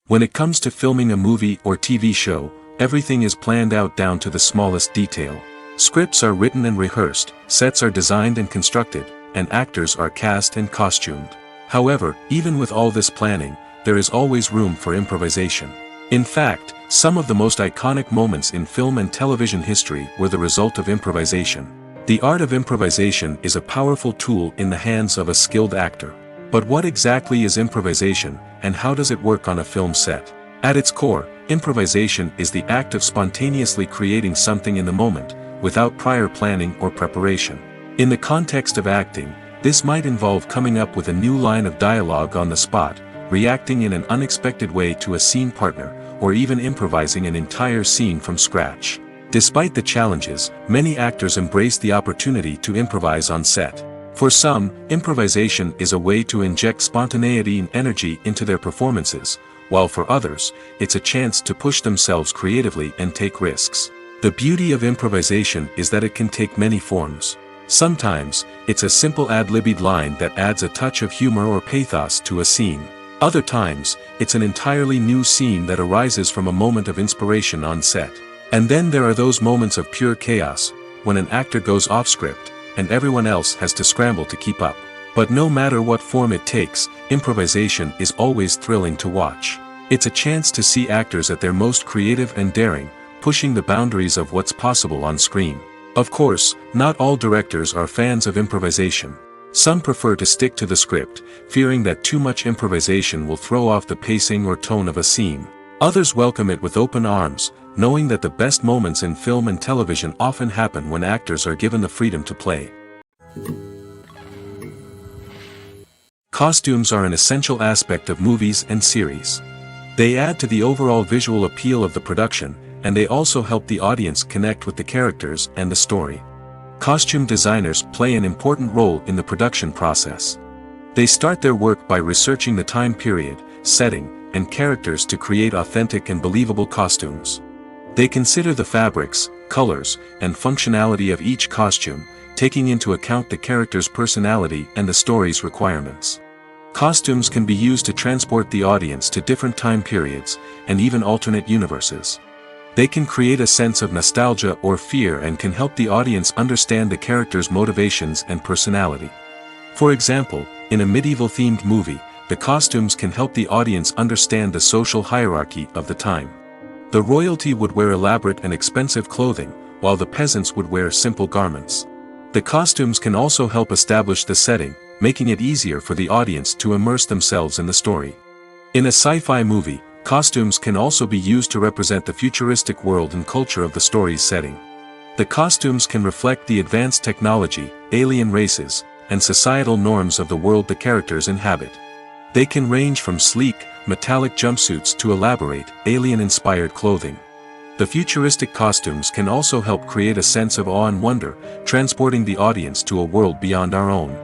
When it comes to filming a movie or TV show, everything is planned out down to the smallest detail. Scripts are written and rehearsed, sets are designed and constructed, and actors are cast and costumed. However, even with all this planning, there is always room for improvisation. In fact, some of the most iconic moments in film and television history were the result of improvisation. The art of improvisation is a powerful tool in the hands of a skilled actor. But what exactly is improvisation, and how does it work on a film set? At its core, improvisation is the act of spontaneously creating something in the moment, without prior planning or preparation. In the context of acting, this might involve coming up with a new line of dialogue on the spot, reacting in an unexpected way to a scene partner, or even improvising an entire scene from scratch. Despite the challenges, many actors embrace the opportunity to improvise on set. For some, improvisation is a way to inject spontaneity and energy into their performances, while for others, it's a chance to push themselves creatively and take risks. The beauty of improvisation is that it can take many forms. Sometimes, it's a simple ad-libbed line that adds a touch of humor or pathos to a scene. Other times, it's an entirely new scene that arises from a moment of inspiration on set. And then there are those moments of pure chaos, when an actor goes off script, and everyone else has to scramble to keep up. But no matter what form it takes, improvisation is always thrilling to watch. It's a chance to see actors at their most creative and daring, pushing the boundaries of what's possible on screen. Of course, not all directors are fans of improvisation. Some prefer to stick to the script, fearing that too much improvisation will throw off the pacing or tone of a scene. Others welcome it with open arms, knowing that the best moments in film and television often happen when actors are given the freedom to play. Costumes are an essential aspect of movies and series. They add to the overall visual appeal of the production, and they also help the audience connect with the characters and the story. Costume designers play an important role in the production process. They start their work by researching the time period, setting, and characters to create authentic and believable costumes. They consider the fabrics, colors, and functionality of each costume, taking into account the character's personality and the story's requirements. Costumes can be used to transport the audience to different time periods, and even alternate universes. They can create a sense of nostalgia or fear and can help the audience understand the character's motivations and personality. For example, in a medieval-themed movie, the costumes can help the audience understand the social hierarchy of the time. The royalty would wear elaborate and expensive clothing, while the peasants would wear simple garments. The costumes can also help establish the setting, making it easier for the audience to immerse themselves in the story. In a sci-fi movie, costumes can also be used to represent the futuristic world and culture of the story's setting. The costumes can reflect the advanced technology, alien races, and societal norms of the world the characters inhabit. They can range from sleek, metallic jumpsuits to elaborate, alien-inspired clothing. The futuristic costumes can also help create a sense of awe and wonder, transporting the audience to a world beyond our own.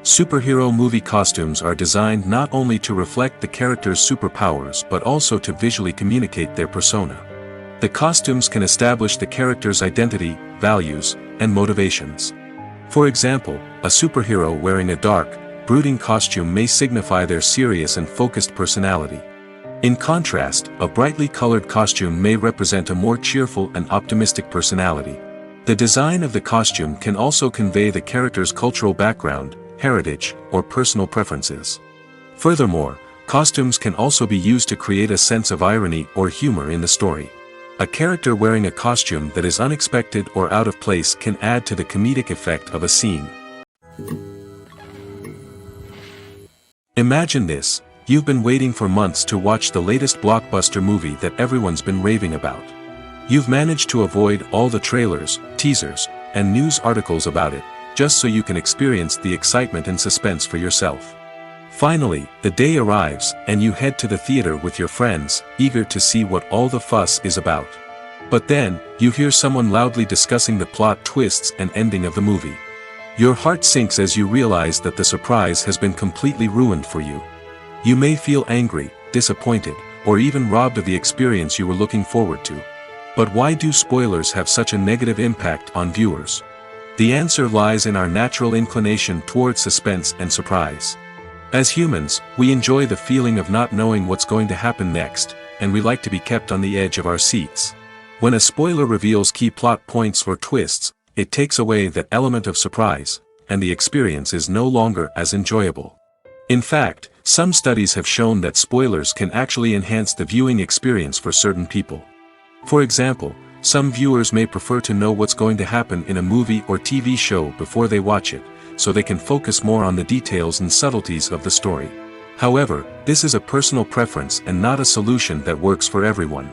Superhero movie costumes are designed not only to reflect the character's superpowers but also to visually communicate their persona. The costumes can establish the character's identity, values, and motivations. For example, a superhero wearing a dark, brooding costume may signify their serious and focused personality. In contrast, a brightly colored costume may represent a more cheerful and optimistic personality. The design of the costume can also convey the character's cultural background, heritage, or personal preferences. Furthermore, costumes can also be used to create a sense of irony or humor in the story. A character wearing a costume that is unexpected or out of place can add to the comedic effect of a scene. Imagine this: you've been waiting for months to watch the latest blockbuster movie that everyone's been raving about. You've managed to avoid all the trailers, teasers, and news articles about it, just so you can experience the excitement and suspense for yourself. Finally, the day arrives, and you head to the theater with your friends, eager to see what all the fuss is about. But then, you hear someone loudly discussing the plot twists and ending of the movie. Your heart sinks as you realize that the surprise has been completely ruined for you. You may feel angry, disappointed, or even robbed of the experience you were looking forward to. But why do spoilers have such a negative impact on viewers? The answer lies in our natural inclination towards suspense and surprise. As humans, we enjoy the feeling of not knowing what's going to happen next, and we like to be kept on the edge of our seats. When a spoiler reveals key plot points or twists, it takes away that element of surprise, and the experience is no longer as enjoyable. In fact, some studies have shown that spoilers can actually enhance the viewing experience for certain people. For example, some viewers may prefer to know what's going to happen in a movie or TV show before they watch it, so they can focus more on the details and subtleties of the story. However, this is a personal preference and not a solution that works for everyone.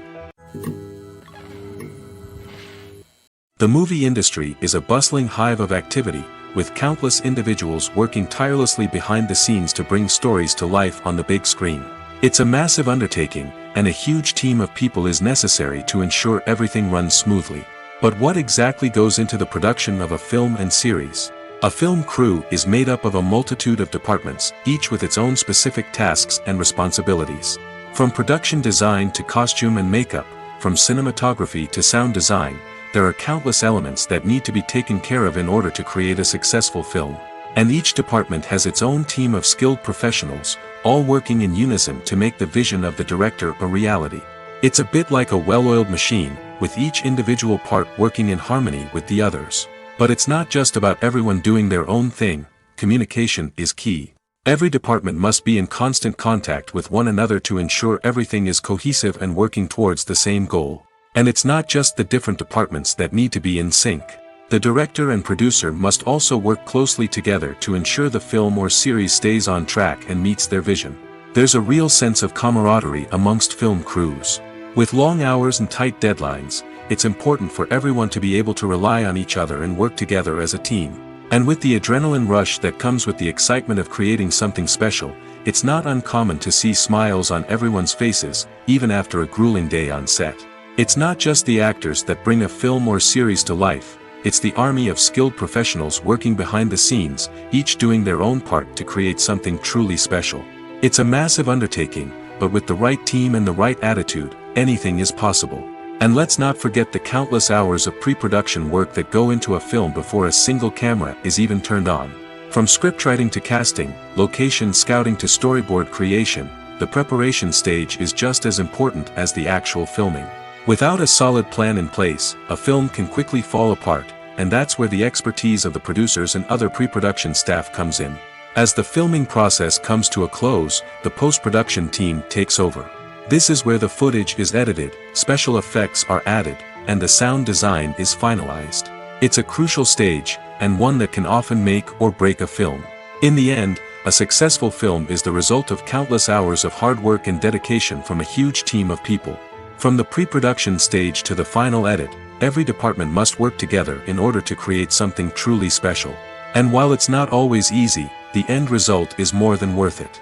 The movie industry is a bustling hive of activity, with countless individuals working tirelessly behind the scenes to bring stories to life on the big screen. It's a massive undertaking, and a huge team of people is necessary to ensure everything runs smoothly. But what exactly goes into the production of a film and series? A film crew is made up of a multitude of departments, each with its own specific tasks and responsibilities. From production design to costume and makeup, from cinematography to sound design, there are countless elements that need to be taken care of in order to create a successful film. And each department has its own team of skilled professionals, all working in unison to make the vision of the director a reality. It's a bit like a well-oiled machine, with each individual part working in harmony with the others. But it's not just about everyone doing their own thing. Communication is key. Every department must be in constant contact with one another to ensure everything is cohesive and working towards the same goal. And it's not just the different departments that need to be in sync. The director and producer must also work closely together to ensure the film or series stays on track and meets their vision. There's a real sense of camaraderie amongst film crews. With long hours and tight deadlines, it's important for everyone to be able to rely on each other and work together as a team. And with the adrenaline rush that comes with the excitement of creating something special, it's not uncommon to see smiles on everyone's faces, even after a grueling day on set. It's not just the actors that bring a film or series to life, it's the army of skilled professionals working behind the scenes, each doing their own part to create something truly special. It's a massive undertaking, but with the right team and the right attitude, anything is possible. And let's not forget the countless hours of pre-production work that go into a film before a single camera is even turned on. From scriptwriting to casting, location scouting to storyboard creation, the preparation stage is just as important as the actual filming. Without a solid plan in place, a film can quickly fall apart, and that's where the expertise of the producers and other pre-production staff comes in. As the filming process comes to a close, the post-production team takes over. This is where the footage is edited, special effects are added, and the sound design is finalized. It's a crucial stage, and one that can often make or break a film. In the end, a successful film is the result of countless hours of hard work and dedication from a huge team of people. From the pre-production stage to the final edit, every department must work together in order to create something truly special. And while it's not always easy, the end result is more than worth it.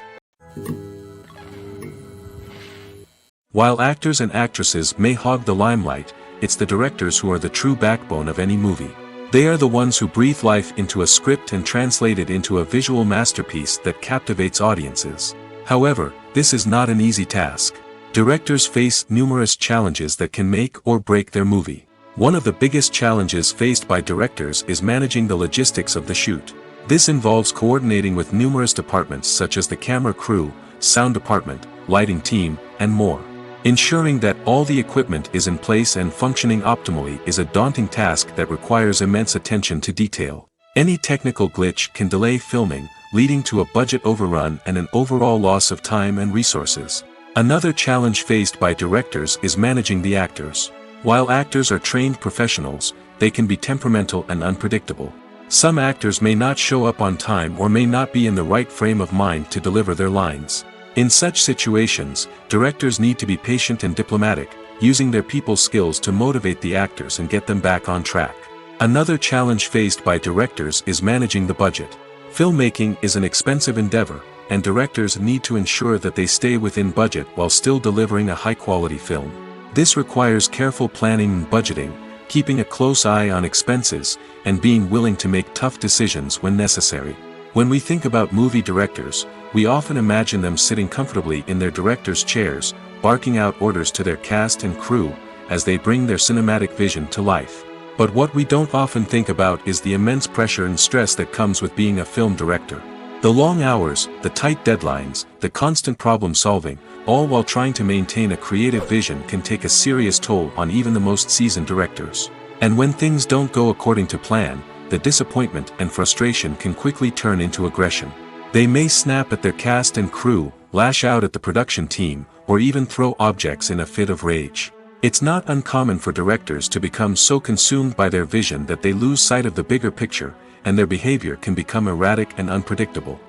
While actors and actresses may hog the limelight, it's the directors who are the true backbone of any movie. They are the ones who breathe life into a script and translate it into a visual masterpiece that captivates audiences. However, this is not an easy task. Directors face numerous challenges that can make or break their movie. One of the biggest challenges faced by directors is managing the logistics of the shoot. This involves coordinating with numerous departments such as the camera crew, sound department, lighting team, and more. Ensuring that all the equipment is in place and functioning optimally is a daunting task that requires immense attention to detail. Any technical glitch can delay filming, leading to a budget overrun and an overall loss of time and resources. Another challenge faced by directors is managing the actors. While actors are trained professionals, they can be temperamental and unpredictable. Some actors may not show up on time or may not be in the right frame of mind to deliver their lines. In such situations, directors need to be patient and diplomatic, using their people skills to motivate the actors and get them back on track. Another challenge faced by directors is managing the budget. Filmmaking is an expensive endeavor, and directors need to ensure that they stay within budget while still delivering a high-quality film. This requires careful planning and budgeting, keeping a close eye on expenses, and being willing to make tough decisions when necessary. When we think about movie directors, we often imagine them sitting comfortably in their director's chairs, barking out orders to their cast and crew, as they bring their cinematic vision to life. But what we don't often think about is the immense pressure and stress that comes with being a film director. The long hours, the tight deadlines, the constant problem solving, all while trying to maintain a creative vision can take a serious toll on even the most seasoned directors. And when things don't go according to plan, the disappointment and frustration can quickly turn into aggression. They may snap at their cast and crew, lash out at the production team, or even throw objects in a fit of rage. It's not uncommon for directors to become so consumed by their vision that they lose sight of the bigger picture, and their behavior can become erratic and unpredictable.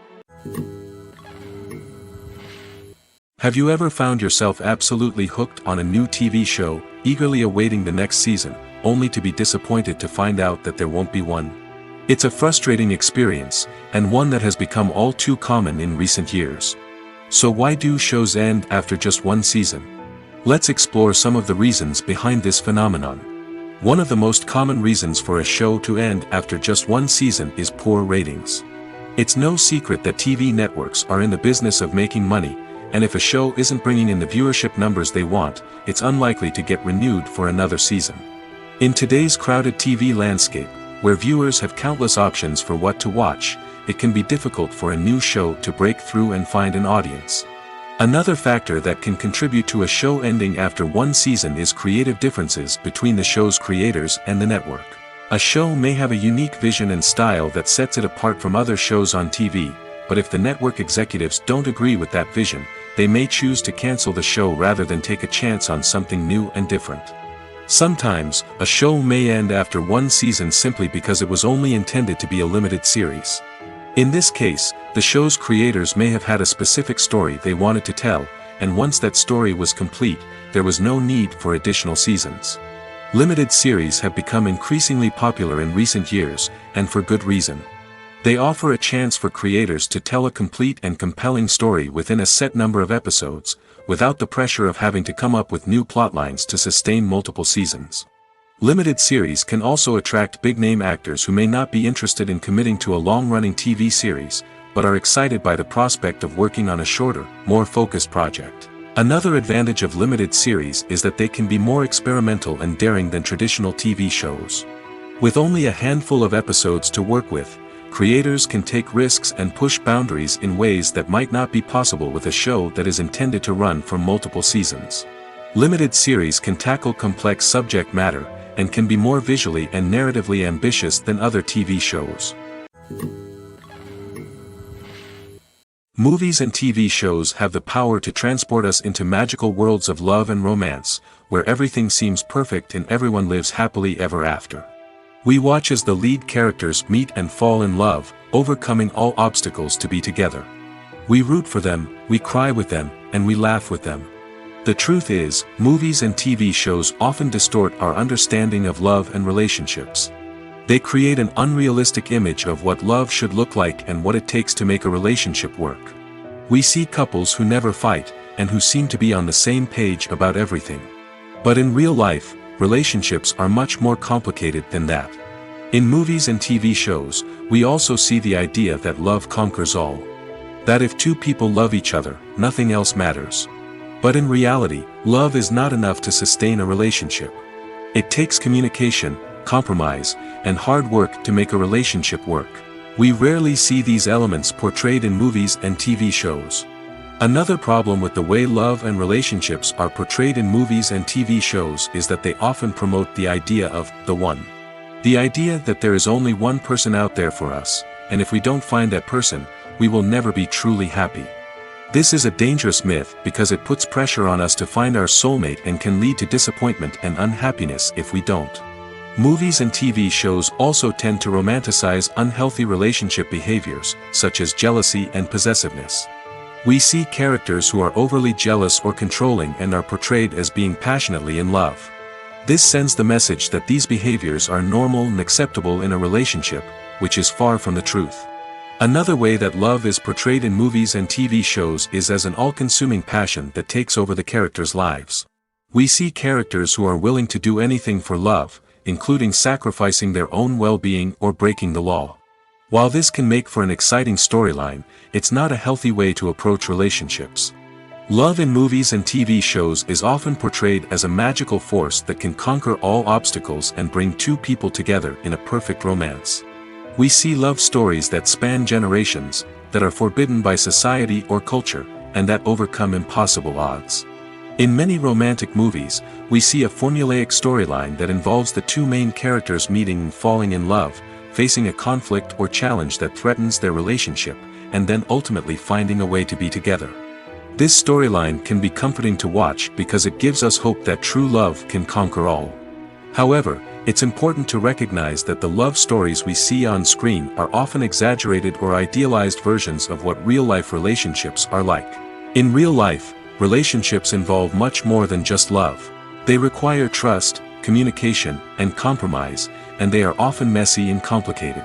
Have you ever found yourself absolutely hooked on a new TV show, eagerly awaiting the next season, only to be disappointed to find out that there won't be one? It's a frustrating experience, and one that has become all too common in recent years. So why do shows end after just one season? Let's explore some of the reasons behind this phenomenon. One of the most common reasons for a show to end after just one season is poor ratings. It's no secret that TV networks are in the business of making money, and if a show isn't bringing in the viewership numbers they want, it's unlikely to get renewed for another season. In today's crowded TV landscape, where viewers have countless options for what to watch, it can be difficult for a new show to break through and find an audience. Another factor that can contribute to a show ending after one season is creative differences between the show's creators and the network. A show may have a unique vision and style that sets it apart from other shows on TV, but if the network executives don't agree with that vision, they may choose to cancel the show rather than take a chance on something new and different. Sometimes, a show may end after one season simply because it was only intended to be a limited series. In this case, the show's creators may have had a specific story they wanted to tell, and once that story was complete, there was no need for additional seasons. Limited series have become increasingly popular in recent years, and for good reason. They offer a chance for creators to tell a complete and compelling story within a set number of episodes, without the pressure of having to come up with new plotlines to sustain multiple seasons. Limited series can also attract big-name actors who may not be interested in committing to a long-running TV series, but are excited by the prospect of working on a shorter, more focused project. Another advantage of limited series is that they can be more experimental and daring than traditional TV shows. With only a handful of episodes to work with, creators can take risks and push boundaries in ways that might not be possible with a show that is intended to run for multiple seasons. Limited series can tackle complex subject matter, and can be more visually and narratively ambitious than other TV shows. Movies and TV shows have the power to transport us into magical worlds of love and romance, where everything seems perfect and everyone lives happily ever after. We watch as the lead characters meet and fall in love, overcoming all obstacles to be together. We root for them, we cry with them, and we laugh with them. The truth is, movies and TV shows often distort our understanding of love and relationships. They create an unrealistic image of what love should look like and what it takes to make a relationship work. We see couples who never fight, and who seem to be on the same page about everything. But in real life, relationships are much more complicated than that. In movies and TV shows, we also see the idea that love conquers all. That if two people love each other, nothing else matters. But in reality, love is not enough to sustain a relationship. It takes communication, compromise, and hard work to make a relationship work. We rarely see these elements portrayed in movies and TV shows. Another problem with the way love and relationships are portrayed in movies and TV shows is that they often promote the idea of the one. The idea that there is only one person out there for us, and if we don't find that person, we will never be truly happy. This is a dangerous myth because it puts pressure on us to find our soulmate and can lead to disappointment and unhappiness if we don't. Movies and TV shows also tend to romanticize unhealthy relationship behaviors, such as jealousy and possessiveness. We see characters who are overly jealous or controlling and are portrayed as being passionately in love. This sends the message that these behaviors are normal and acceptable in a relationship, which is far from the truth. Another way that love is portrayed in movies and TV shows is as an all-consuming passion that takes over the characters' lives. We see characters who are willing to do anything for love, including sacrificing their own well-being or breaking the law. While this can make for an exciting storyline, it's not a healthy way to approach relationships. Love in movies and TV shows is often portrayed as a magical force that can conquer all obstacles and bring two people together in a perfect romance. We see love stories that span generations, that are forbidden by society or culture, and that overcome impossible odds. In many romantic movies, we see a formulaic storyline that involves the two main characters meeting and falling in love, facing a conflict or challenge that threatens their relationship, and then ultimately finding a way to be together. This storyline can be comforting to watch because it gives us hope that true love can conquer all. However, it's important to recognize that the love stories we see on screen are often exaggerated or idealized versions of what real-life relationships are like. In real life, relationships involve much more than just love. They require trust, communication, and compromise, and they are often messy and complicated.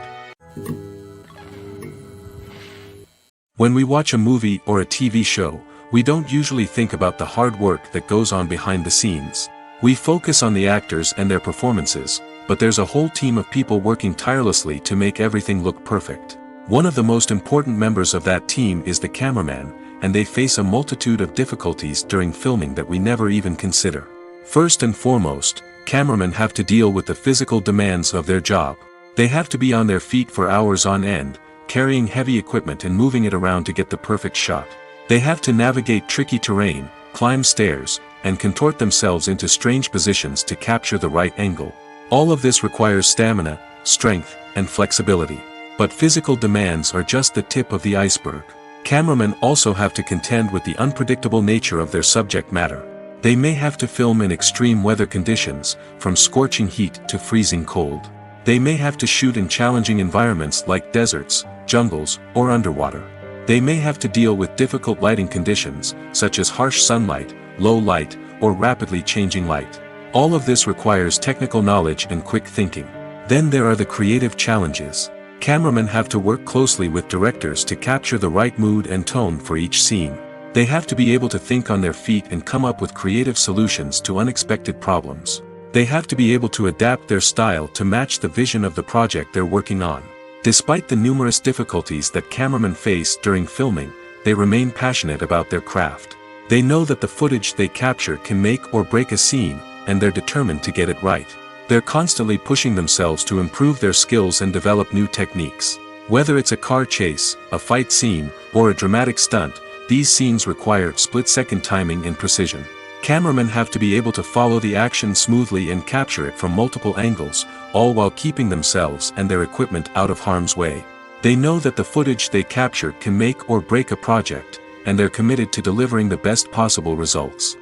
When we watch a movie or a TV show, we don't usually think about the hard work that goes on behind the scenes. We focus on the actors and their performances, but there's a whole team of people working tirelessly to make everything look perfect. One of the most important members of that team is the cameraman, and they face a multitude of difficulties during filming that we never even consider. First and foremost, cameramen have to deal with the physical demands of their job. They have to be on their feet for hours on end, carrying heavy equipment and moving it around to get the perfect shot. They have to navigate tricky terrain, climb stairs, and contort themselves into strange positions to capture the right angle. All of this requires stamina, strength, and flexibility. But physical demands are just the tip of the iceberg. Cameramen also have to contend with the unpredictable nature of their subject matter. They may have to film in extreme weather conditions, from scorching heat to freezing cold. They may have to shoot in challenging environments like deserts, jungles, or underwater. They may have to deal with difficult lighting conditions, such as harsh sunlight, low light, or rapidly changing light. All of this requires technical knowledge and quick thinking. Then there are the creative challenges. Cameramen have to work closely with directors to capture the right mood and tone for each scene. They have to be able to think on their feet and come up with creative solutions to unexpected problems. They have to be able to adapt their style to match the vision of the project they're working on. Despite the numerous difficulties that cameramen face during filming, they remain passionate about their craft. They know that the footage they capture can make or break a scene, and they're determined to get it right. They're constantly pushing themselves to improve their skills and develop new techniques. Whether it's a car chase, a fight scene, or a dramatic stunt, these scenes require split-second timing and precision. Cameramen have to be able to follow the action smoothly and capture it from multiple angles, all while keeping themselves and their equipment out of harm's way. They know that the footage they capture can make or break a project, and they're committed to delivering the best possible results.